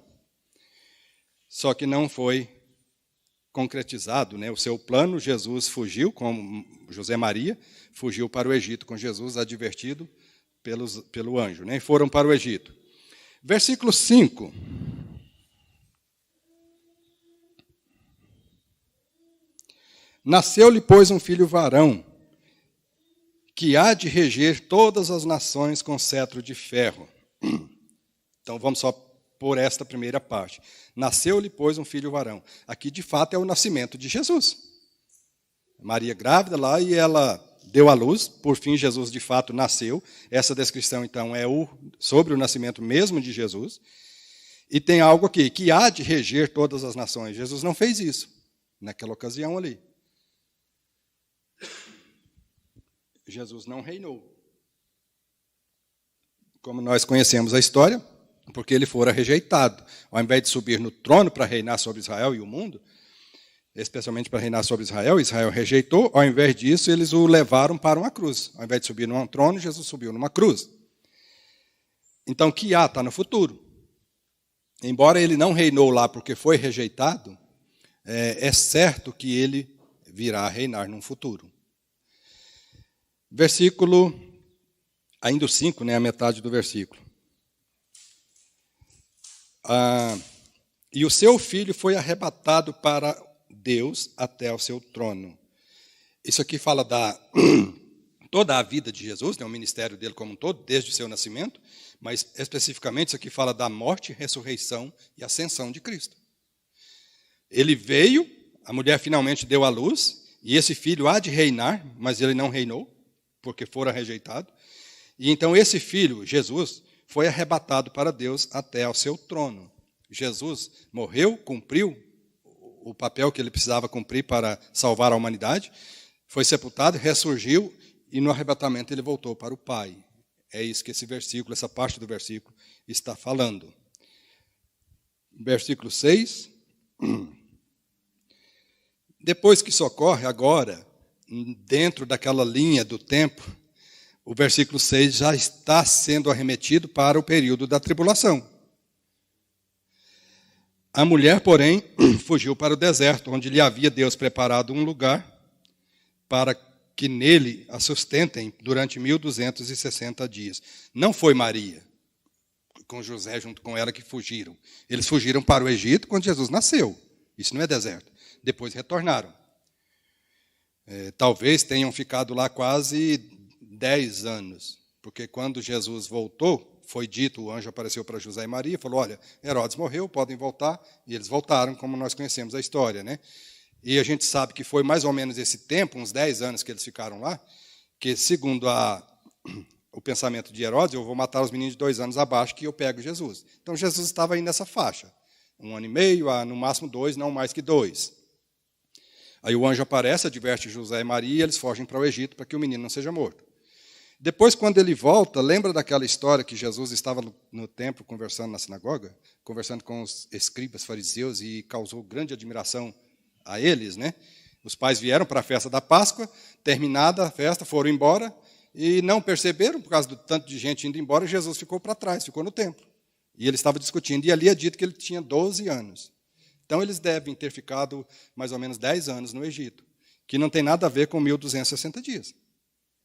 Só que não foi concretizado, né? O seu plano, Jesus fugiu, como José Maria, fugiu para o Egito com Jesus, advertido pelo anjo, né? E foram para o Egito. Versículo 5. Nasceu-lhe, pois, um filho varão, que há de reger todas as nações com cetro de ferro. Então, vamos só por esta primeira parte. Nasceu-lhe, pois, um filho varão. Aqui, de fato, é o nascimento de Jesus. Maria grávida lá e ela deu à luz, por fim, Jesus, de fato, nasceu. Essa descrição, então, é sobre o nascimento mesmo de Jesus. E tem algo aqui, que há de reger todas as nações. Jesus não fez isso, naquela ocasião ali. Jesus não reinou. Como nós conhecemos a história, porque ele fora rejeitado. Ao invés de subir no trono para reinar sobre Israel e o mundo, especialmente para reinar sobre Israel, Israel rejeitou, ao invés disso, eles o levaram para uma cruz. Ao invés de subir num trono, Jesus subiu numa cruz. Então, que há está no futuro. Embora ele não reinou lá porque foi rejeitado, é certo que ele virá a reinar num futuro. Versículo, ainda o 5, né, a metade do versículo. E o seu filho foi arrebatado para Deus até o seu trono. Isso aqui fala da toda a vida de Jesus, né, o ministério dele como um todo, desde o seu nascimento, mas especificamente isso aqui fala da morte, ressurreição e ascensão de Cristo. Ele veio, a mulher finalmente deu à luz, e esse filho há de reinar, mas ele não reinou, porque fora rejeitado. E então esse filho, Jesus, foi arrebatado para Deus até ao seu trono. Jesus morreu, cumpriu o papel que ele precisava cumprir para salvar a humanidade, foi sepultado, ressurgiu, e no arrebatamento ele voltou para o Pai. É isso que esse versículo, essa parte do versículo está falando. Versículo 6. Depois que isso ocorre, agora, dentro daquela linha do tempo, o versículo 6 já está sendo arremetido para o período da tribulação. A mulher, porém, fugiu para o deserto, onde lhe havia Deus preparado um lugar para que nele a sustentem durante 1260 dias. Não foi Maria, com José junto com ela, que fugiram. Eles fugiram para o Egito quando Jesus nasceu. Isso não é deserto. Depois retornaram. Talvez tenham ficado lá quase 10 anos, porque quando Jesus voltou, foi dito, o anjo apareceu para José e Maria e falou, olha, Herodes morreu, podem voltar, e eles voltaram, como nós conhecemos a história, né? E a gente sabe que foi mais ou menos esse tempo, uns 10 anos que eles ficaram lá, que segundo o pensamento de Herodes, eu vou matar os meninos de 2 anos abaixo que eu pego Jesus. Então Jesus estava aí nessa faixa, 1 ano e meio, no máximo 2, não mais que 2. Aí o anjo aparece, adverte José e Maria, e eles fogem para o Egito para que o menino não seja morto. Depois, quando ele volta, lembra daquela história que Jesus estava no templo conversando na sinagoga, conversando com os escribas fariseus e causou grande admiração a eles, né? Os pais vieram para a festa da Páscoa, terminada a festa, foram embora e não perceberam, por causa do tanto de gente indo embora, Jesus ficou para trás, ficou no templo. E ele estava discutindo, e ali é dito que ele tinha 12 anos. Então, eles devem ter ficado mais ou menos 10 anos no Egito, que não tem nada a ver com 1.260 dias.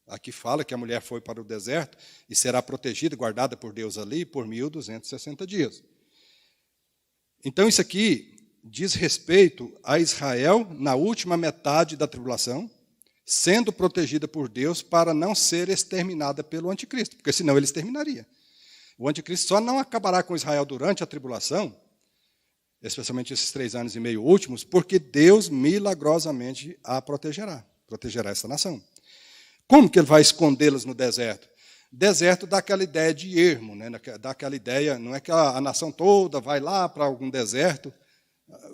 Aqui fala que a mulher foi para o deserto e será protegida, guardada por Deus ali por 1.260 dias. Então, isso aqui diz respeito a Israel na última metade da tribulação, sendo protegida por Deus para não ser exterminada pelo anticristo, porque senão ele exterminaria. O anticristo só não acabará com Israel durante a tribulação, especialmente esses 3 anos e meio últimos, porque Deus milagrosamente a protegerá essa nação. Como que ele vai escondê-las no deserto? Deserto dá aquela ideia de ermo, né? Dá aquela ideia, não é que a nação toda vai lá para algum deserto.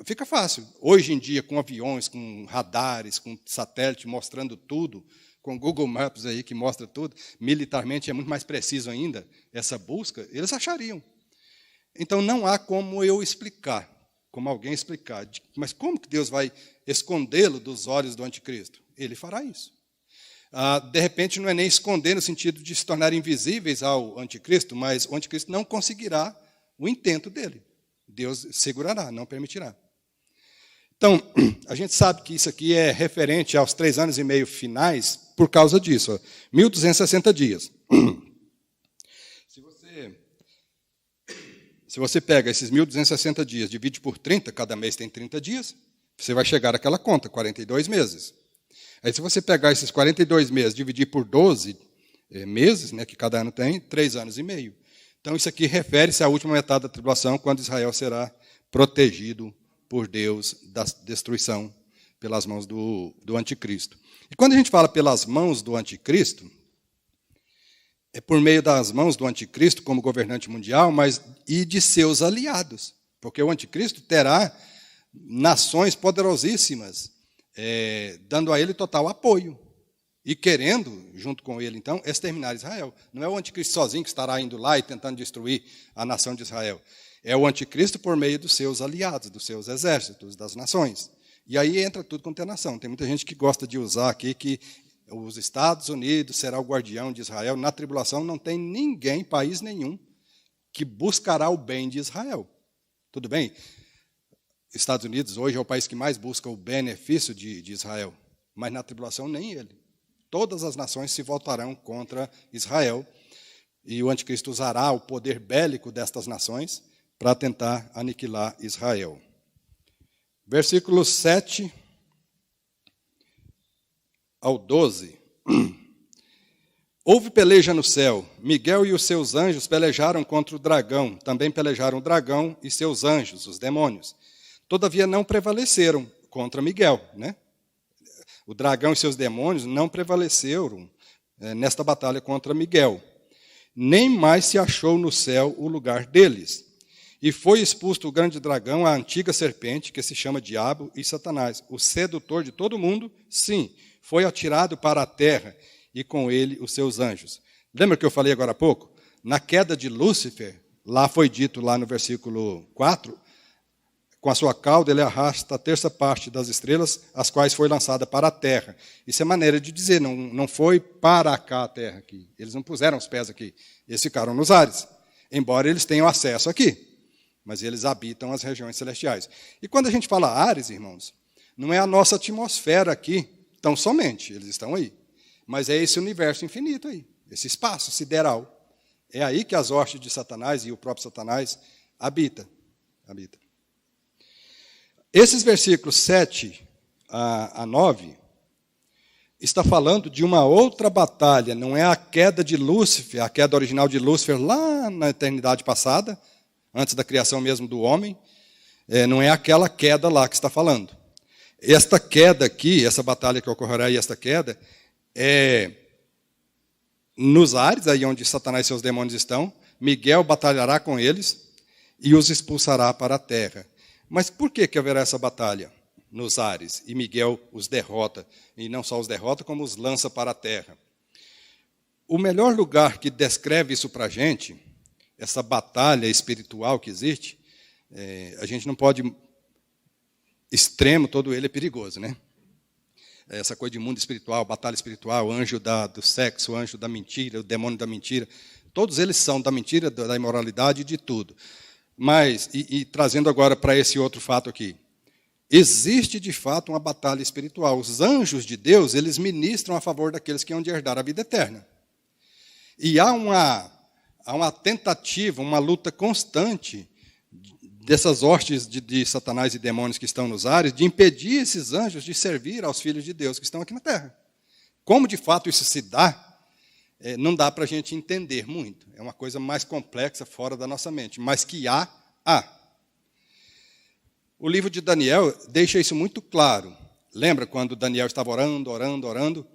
Fica fácil. Hoje em dia, com aviões, com radares, com satélite mostrando tudo, com Google Maps aí que mostra tudo, militarmente é muito mais preciso ainda essa busca, eles achariam. Então, não há como eu explicar, como alguém explicar, mas como que Deus vai escondê-lo dos olhos do anticristo? Ele fará isso. De repente, não é nem esconder no sentido de se tornar invisíveis ao anticristo, mas o anticristo não conseguirá o intento dele. Deus segurará, não permitirá. Então, a gente sabe que isso aqui é referente aos 3 anos e meio finais por causa disso. 1.260 dias. Se você pega esses 1.260 dias, divide por 30, cada mês tem 30 dias, você vai chegar àquela conta, 42 meses. Aí, se você pegar esses 42 meses, dividir por 12 meses, né, que cada ano tem, 3 anos e meio. Então, isso aqui refere-se à última metade da tribulação, quando Israel será protegido por Deus da destruição pelas mãos do anticristo. E quando a gente fala pelas mãos do anticristo, é por meio das mãos do anticristo como governante mundial, mas e de seus aliados. Porque o anticristo terá nações poderosíssimas, dando a ele total apoio e querendo, junto com ele, então, exterminar Israel. Não é o anticristo sozinho que estará indo lá e tentando destruir a nação de Israel. É o anticristo por meio dos seus aliados, dos seus exércitos, das nações. E aí entra tudo quanto é nação. Tem muita gente que gosta de usar aqui que os Estados Unidos será o guardião de Israel. Na tribulação não tem ninguém, país nenhum, que buscará o bem de Israel. Tudo bem? Estados Unidos hoje é o país que mais busca o benefício de Israel, mas na tribulação nem ele. Todas as nações se voltarão contra Israel e o anticristo usará o poder bélico destas nações para tentar aniquilar Israel. Versículos 7 ao 12. Houve peleja no céu. Miguel e os seus anjos pelejaram contra o dragão. Também pelejaram o dragão e seus anjos, os demônios. Todavia não prevaleceram contra Miguel, né? O dragão e seus demônios não prevaleceram nesta batalha contra Miguel. Nem mais se achou no céu o lugar deles. E foi expulso o grande dragão, a antiga serpente, que se chama Diabo e Satanás, o sedutor de todo mundo, sim, foi atirado para a terra, e com ele os seus anjos. Lembra que eu falei agora há pouco? Na queda de Lúcifer, lá foi dito, lá no versículo 4, com a sua cauda ele arrasta a terça parte das estrelas, as quais foi lançada para a terra. Isso é maneira de dizer, não foi para cá a terra aqui. Eles não puseram os pés aqui, eles ficaram nos ares, embora eles tenham acesso aqui. Mas eles habitam as regiões celestiais. E quando a gente fala ares, irmãos, não é a nossa atmosfera aqui, tão somente, eles estão aí. Mas é esse universo infinito aí, esse espaço sideral. É aí que as hostes de Satanás e o próprio Satanás habitam. Esses versículos 7 a 9 está falando de uma outra batalha, não é a queda de Lúcifer, a queda original de Lúcifer lá na eternidade passada, antes da criação mesmo do homem, não é aquela queda lá que está falando. Esta queda aqui, essa batalha que ocorrerá e esta queda, é nos ares, aí onde Satanás e seus demônios estão. Miguel batalhará com eles e os expulsará para a terra. Mas por que haverá essa batalha nos ares? E Miguel os derrota, e não só os derrota, como os lança para a terra. O melhor lugar que descreve isso para a gente, essa batalha espiritual que existe, a gente não pode... Extremo, todo ele é perigoso, né? Essa coisa de mundo espiritual, batalha espiritual, anjo do sexo, anjo da mentira, o demônio da mentira. Todos eles são da mentira, da imoralidade e de tudo. Mas, trazendo agora para esse outro fato aqui, existe de fato uma batalha espiritual. Os anjos de Deus, eles ministram a favor daqueles que hão de herdar a vida eterna. E há uma tentativa, uma luta constante dessas hostes de Satanás e demônios que estão nos ares, de impedir esses anjos de servir aos filhos de Deus que estão aqui na terra. Como de fato isso se dá, não dá para a gente entender muito. É uma coisa mais complexa, fora da nossa mente. Mas que há. O livro de Daniel deixa isso muito claro. Lembra quando Daniel estava orando,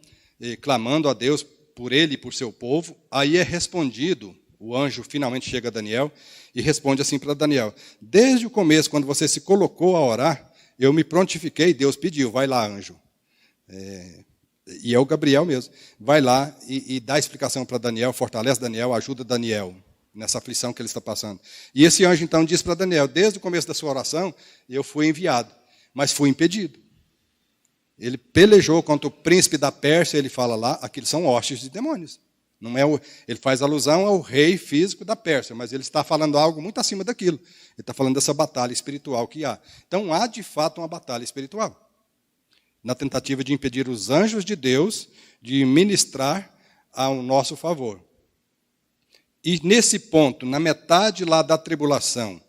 e clamando a Deus por ele e por seu povo? Aí é respondido, o anjo finalmente chega a Daniel e responde assim para Daniel: desde o começo, quando você se colocou a orar, eu me prontifiquei, Deus pediu, vai lá, anjo. E é o Gabriel mesmo. Vai lá e dá explicação para Daniel, fortalece Daniel, ajuda Daniel nessa aflição que ele está passando. E esse anjo, então, diz para Daniel: desde o começo da sua oração, eu fui enviado, mas fui impedido. Ele pelejou contra o príncipe da Pérsia, ele fala lá, aqueles são hostes de demônios. Não é ele faz alusão ao rei físico da Pérsia, mas ele está falando algo muito acima daquilo. Ele está falando dessa batalha espiritual que há. Então, há, de fato, uma batalha espiritual, na tentativa de impedir os anjos de Deus de ministrar ao nosso favor. E, nesse ponto, na metade lá da tribulação,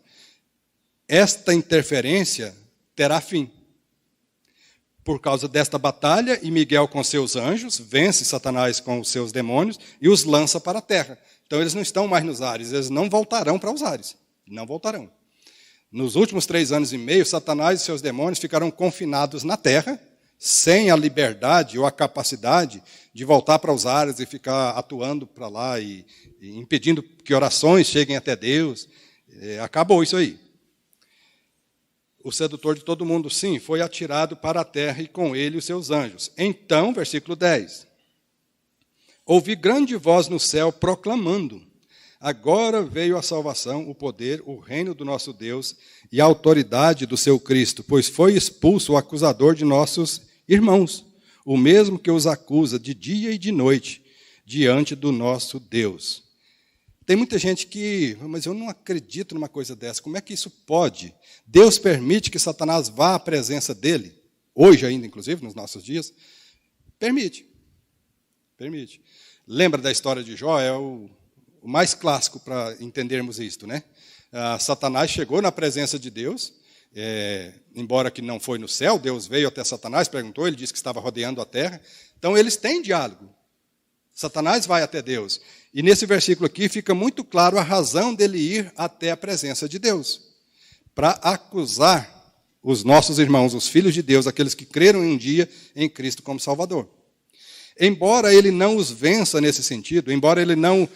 esta interferência terá fim. Por causa desta batalha, e Miguel com seus anjos vence Satanás com os seus demônios e os lança para a terra. Então, eles não estão mais nos ares, eles não voltarão para os ares. Não voltarão. Nos últimos 3 anos e meio, Satanás e seus demônios ficaram confinados na terra, sem a liberdade ou a capacidade de voltar para os ares e ficar atuando para lá e impedindo que orações cheguem até Deus. Acabou isso aí. O sedutor de todo mundo, sim, foi atirado para a terra e com ele os seus anjos. Então, versículo 10. Ouvi grande voz no céu proclamando: agora veio a salvação, o poder, o reino do nosso Deus e a autoridade do seu Cristo, pois foi expulso o acusador de nossos irmãos, o mesmo que os acusa de dia e de noite diante do nosso Deus. Tem muita gente que, mas eu não acredito numa coisa dessa. Como é que isso pode? Deus permite que Satanás vá à presença dele, hoje ainda, inclusive, nos nossos dias? Permite. Lembra da história de Jó? É o mais clássico para entendermos isto, né? Satanás chegou na presença de Deus, embora que não foi no céu, Deus veio até Satanás, perguntou, ele disse que estava rodeando a terra. Então, eles têm diálogo. Satanás vai até Deus. E nesse versículo aqui fica muito claro a razão dele ir até a presença de Deus, para acusar os nossos irmãos, os filhos de Deus, aqueles que creram um dia em Cristo como Salvador. Embora ele não os vença nesse sentido, embora ele não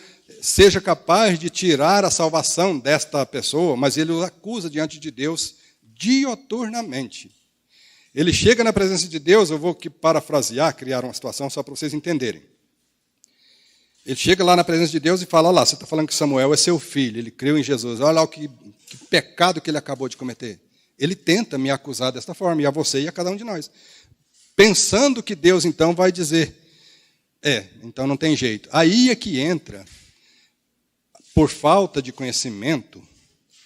seja capaz de tirar a salvação desta pessoa, mas ele os acusa diante de Deus dioturnamente. Ele chega na presença de Deus, eu vou aqui parafrasear, criar uma situação só para vocês entenderem. Ele chega lá na presença de Deus e fala: olha lá, você está falando que Samuel é seu filho, ele creu em Jesus, olha lá que pecado que ele acabou de cometer. Ele tenta me acusar desta forma, e a você e a cada um de nós. Pensando que Deus então vai dizer, então não tem jeito. Aí é que entra, por falta de conhecimento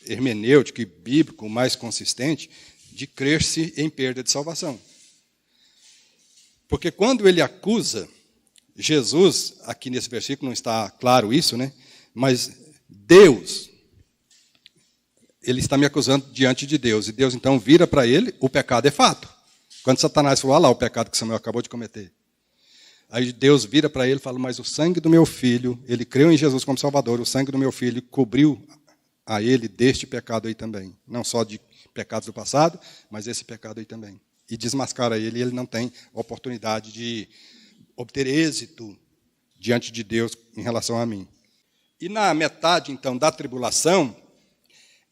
hermenêutico e bíblico mais consistente, de crer-se em perda de salvação. Porque quando ele acusa Jesus, aqui nesse versículo não está claro isso, né? Mas Deus, ele está me acusando diante de Deus. E Deus então vira para ele, o pecado é fato. Quando Satanás falou, olha lá o pecado que Samuel acabou de cometer. Aí Deus vira para ele e fala, mas o sangue do meu filho, ele creu em Jesus como Salvador, o sangue do meu filho cobriu a ele deste pecado aí também. Não só de pecados do passado, mas esse pecado aí também. E desmascara ele, e ele não tem oportunidade de obter êxito diante de Deus em relação a mim. E na metade, então, da tribulação,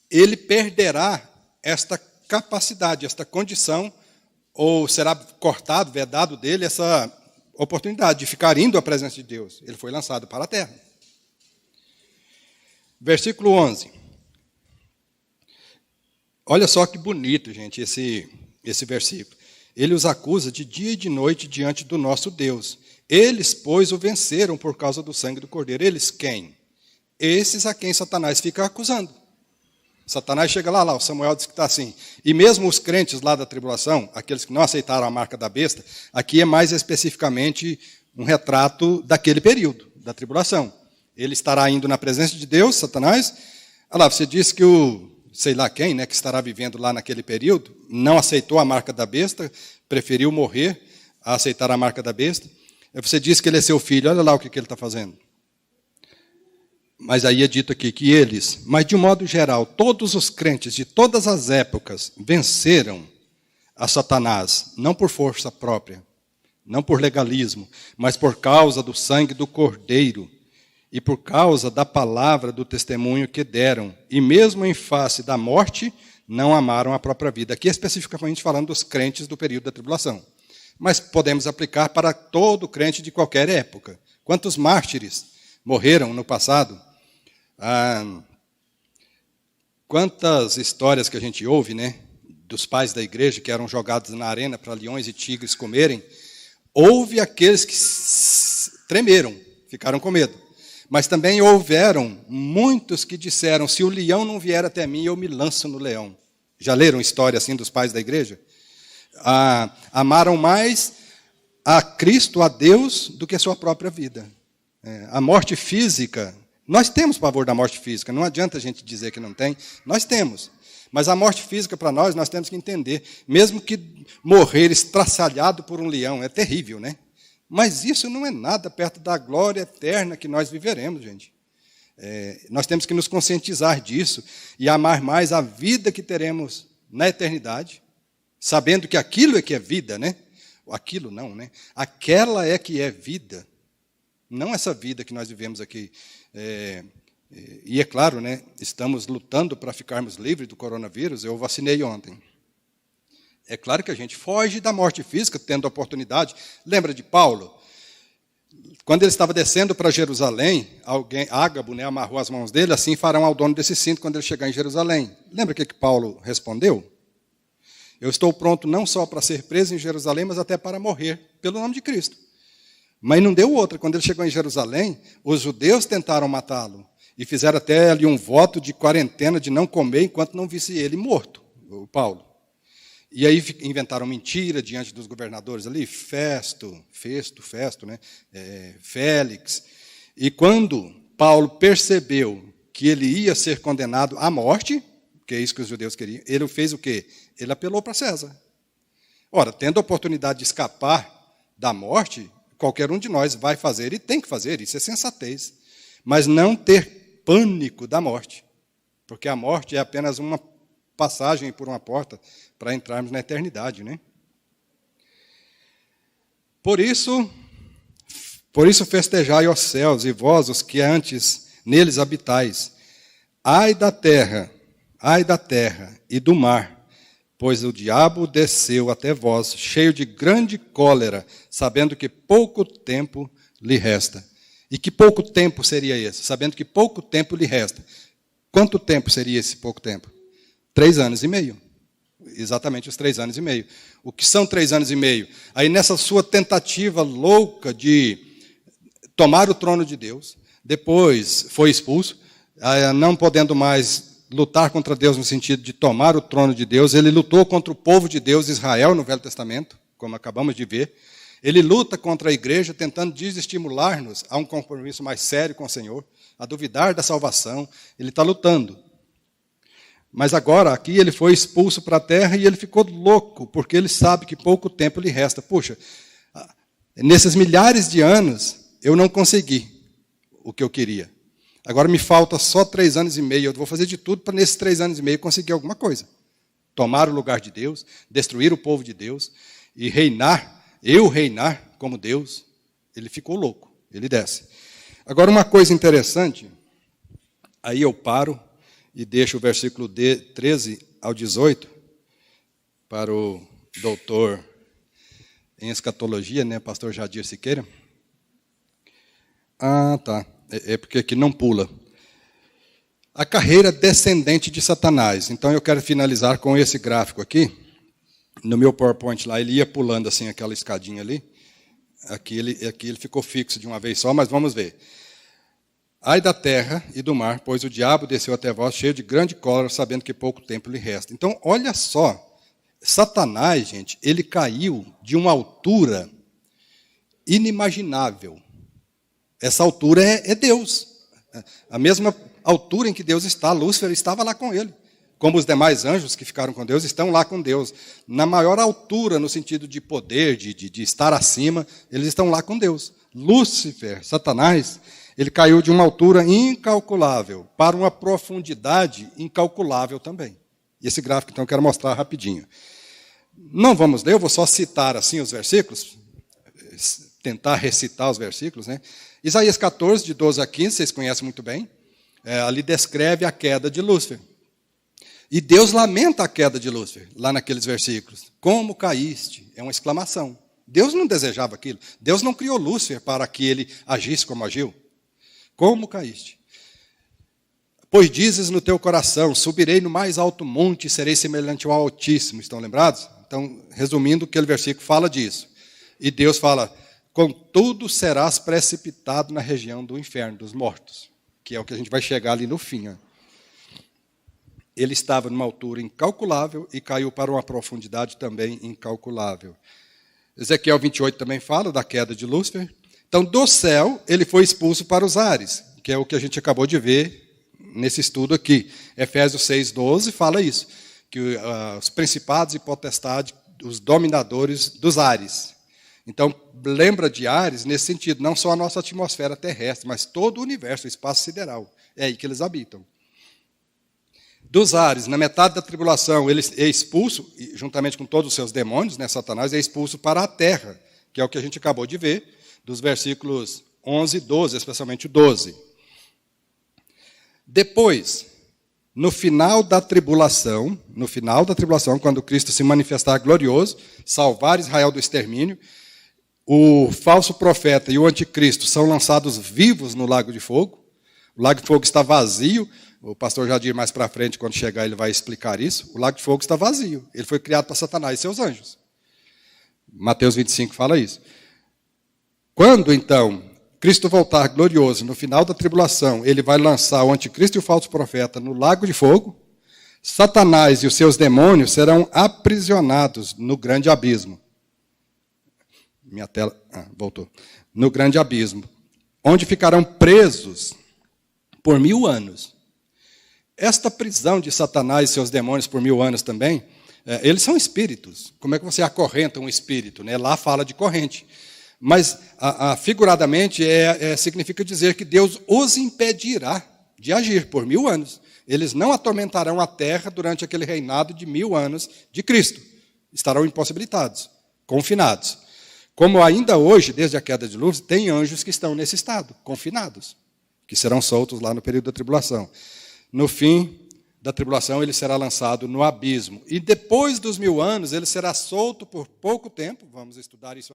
ele perderá esta capacidade, esta condição, ou será cortado, vedado dele, essa oportunidade de ficar indo à presença de Deus. Ele foi lançado para a terra. Versículo 11. Olha só que bonito, gente, esse versículo. Ele os acusa de dia e de noite diante do nosso Deus. Eles, pois, o venceram por causa do sangue do Cordeiro. Eles quem? Esses a quem Satanás fica acusando. Satanás chega lá, o Samuel diz que está assim. E mesmo os crentes lá da tribulação, aqueles que não aceitaram a marca da besta, aqui é mais especificamente um retrato daquele período, da tribulação. Ele estará indo na presença de Deus, Satanás. Olha lá, você disse que sei lá quem, né, que estará vivendo lá naquele período, não aceitou a marca da besta, preferiu morrer a aceitar a marca da besta. Você disse que ele é seu filho, olha lá o que ele está fazendo. Mas aí é dito aqui que eles, mas de um modo geral, todos os crentes de todas as épocas venceram a Satanás, não por força própria, não por legalismo, mas por causa do sangue do Cordeiro e por causa da palavra do testemunho que deram. E mesmo em face da morte, não amaram a própria vida. Aqui especificamente falando dos crentes do período da tribulação. Mas podemos aplicar para todo crente de qualquer época. Quantos mártires morreram no passado? Quantas histórias que a gente ouve, né, dos pais da igreja que eram jogados na arena para leões e tigres comerem. Houve aqueles que tremeram, ficaram com medo. Mas também houveram muitos que disseram, se o leão não vier até mim, eu me lanço no leão. Já leram história assim dos pais da igreja? Amaram mais a Cristo, a Deus, do que a sua própria vida. A morte física, nós temos pavor da morte física, não adianta a gente dizer que não tem, nós temos. Mas a morte física para nós temos que entender, mesmo que morrer estraçalhado por um leão, é terrível, né? Mas isso não é nada perto da glória eterna que nós viveremos, gente. Nós temos que nos conscientizar disso e amar mais a vida que teremos na eternidade, sabendo que aquilo é que é vida, né? Aquilo não, né? Aquela é que é vida, não essa vida que nós vivemos aqui. E é claro, né? Estamos lutando para ficarmos livres do coronavírus. Eu vacinei ontem. É claro que a gente foge da morte física, tendo a oportunidade. Lembra de Paulo? Quando ele estava descendo para Jerusalém, Ágabo, né, amarrou as mãos dele, assim farão ao dono desse cinto quando ele chegar em Jerusalém. Lembra o que Paulo respondeu? Eu estou pronto não só para ser preso em Jerusalém, mas até para morrer, pelo nome de Cristo. Mas não deu outra. Quando ele chegou em Jerusalém, os judeus tentaram matá-lo. E fizeram até ali um voto de quarentena, de não comer, enquanto não visse ele morto, o Paulo. E aí inventaram mentira diante dos governadores ali, Festo, né? Félix. E quando Paulo percebeu que ele ia ser condenado à morte, que é isso que os judeus queriam, ele fez o quê? Ele apelou para César. Ora, tendo a oportunidade de escapar da morte, qualquer um de nós vai fazer e tem que fazer, isso é sensatez. Mas não ter pânico da morte, porque a morte é apenas uma passagem por uma porta para entrarmos na eternidade, né? Por isso festejai, ó céus, e vós, os que antes neles habitais. Ai da terra e do mar, pois o diabo desceu até vós, cheio de grande cólera, sabendo que pouco tempo lhe resta. E que pouco tempo seria esse? Sabendo que pouco tempo lhe resta. Quanto tempo seria esse pouco tempo? 3 anos e meio. Exatamente os 3 anos e meio. O que são 3 anos e meio? Aí nessa sua tentativa louca de tomar o trono de Deus, depois foi expulso, não podendo mais lutar contra Deus no sentido de tomar o trono de Deus, ele lutou contra o povo de Deus, Israel, no Velho Testamento, como acabamos de ver. Ele luta contra a igreja, tentando desestimular-nos a um compromisso mais sério com o Senhor, a duvidar da salvação. Ele está lutando. Mas agora, aqui, ele foi expulso para a terra e ele ficou louco, porque ele sabe que pouco tempo lhe resta. Puxa, nesses milhares de anos, eu não consegui o que eu queria. Agora me falta só 3 anos e meio. Eu vou fazer de tudo para, nesses 3 anos e meio, conseguir alguma coisa. Tomar o lugar de Deus, destruir o povo de Deus e reinar como Deus. Ele ficou louco, ele desce. Agora, uma coisa interessante, aí eu paro e deixo o versículo 13 ao 18 para o doutor em escatologia, né, pastor Jadir Siqueira. Ah, tá. É porque aqui não pula. A carreira descendente de Satanás. Então, eu quero finalizar com esse gráfico aqui. No meu PowerPoint lá, ele ia pulando assim, aquela escadinha ali. Aqui ele ficou fixo de uma vez só, mas vamos ver. Ai da terra e do mar, pois o diabo desceu até vós, cheio de grande cólera, sabendo que pouco tempo lhe resta. Então, olha só. Satanás, gente, ele caiu de uma altura inimaginável. Essa altura é Deus. A mesma altura em que Deus está, Lúcifer estava lá com ele. Como os demais anjos que ficaram com Deus, estão lá com Deus. Na maior altura, no sentido de poder, de estar acima, eles estão lá com Deus. Lúcifer, Satanás, ele caiu de uma altura incalculável para uma profundidade incalculável também. E esse gráfico, então, eu quero mostrar rapidinho. Não vamos ler, eu vou só citar assim os versículos, tentar recitar os versículos, né? Isaías 14, de 12 a 15, vocês conhecem muito bem, ali descreve a queda de Lúcifer. E Deus lamenta a queda de Lúcifer, lá naqueles versículos. Como caíste? É uma exclamação. Deus não desejava aquilo. Deus não criou Lúcifer para que ele agisse como agiu. Como caíste? Pois dizes no teu coração, subirei no mais alto monte e serei semelhante ao Altíssimo. Estão lembrados? Então, resumindo, aquele versículo fala disso. E Deus fala, contudo serás precipitado na região do inferno, dos mortos. Que é o que a gente vai chegar ali no fim. Ó. Ele estava numa altura incalculável e caiu para uma profundidade também incalculável. Ezequiel 28 também fala da queda de Lúcifer. Então, do céu, ele foi expulso para os ares, que é o que a gente acabou de ver nesse estudo aqui. Efésios 6:12 fala isso, que os principados e potestades, os dominadores dos ares. Então, lembra de ares nesse sentido, não só a nossa atmosfera terrestre, mas todo o universo, o espaço sideral. É aí que eles habitam. Dos ares, na metade da tribulação, ele é expulso, juntamente com todos os seus demônios, né, Satanás é expulso para a terra, que é o que a gente acabou de ver, dos versículos 11 e 12, especialmente o 12. Depois, no final da tribulação, quando Cristo se manifestar glorioso, salvar Israel do extermínio, o falso profeta e o anticristo são lançados vivos no lago de fogo. O lago de fogo está vazio. O pastor Jadir, mais para frente, quando chegar, ele vai explicar isso. O lago de fogo está vazio. Ele foi criado para Satanás e seus anjos. Mateus 25 fala isso. Quando, então, Cristo voltar glorioso, no final da tribulação, ele vai lançar o anticristo e o falso profeta no lago de fogo. Satanás e os seus demônios serão aprisionados no grande abismo. Minha tela voltou. No grande abismo, onde ficarão presos por 1000 anos. Esta prisão de Satanás e seus demônios por 1000 anos também, eles são espíritos. Como é que você acorrenta um espírito? Né? Lá fala de corrente. Mas, figuradamente, significa dizer que Deus os impedirá de agir por 1000 anos. Eles não atormentarão a terra durante aquele reinado de 1000 anos de Cristo. Estarão impossibilitados, confinados. Como ainda hoje, desde a queda de Lúcifer, tem anjos que estão nesse estado, confinados, que serão soltos lá no período da tribulação. No fim da tribulação, ele será lançado no abismo. E depois dos 1000 anos, ele será solto por pouco tempo. Vamos estudar isso.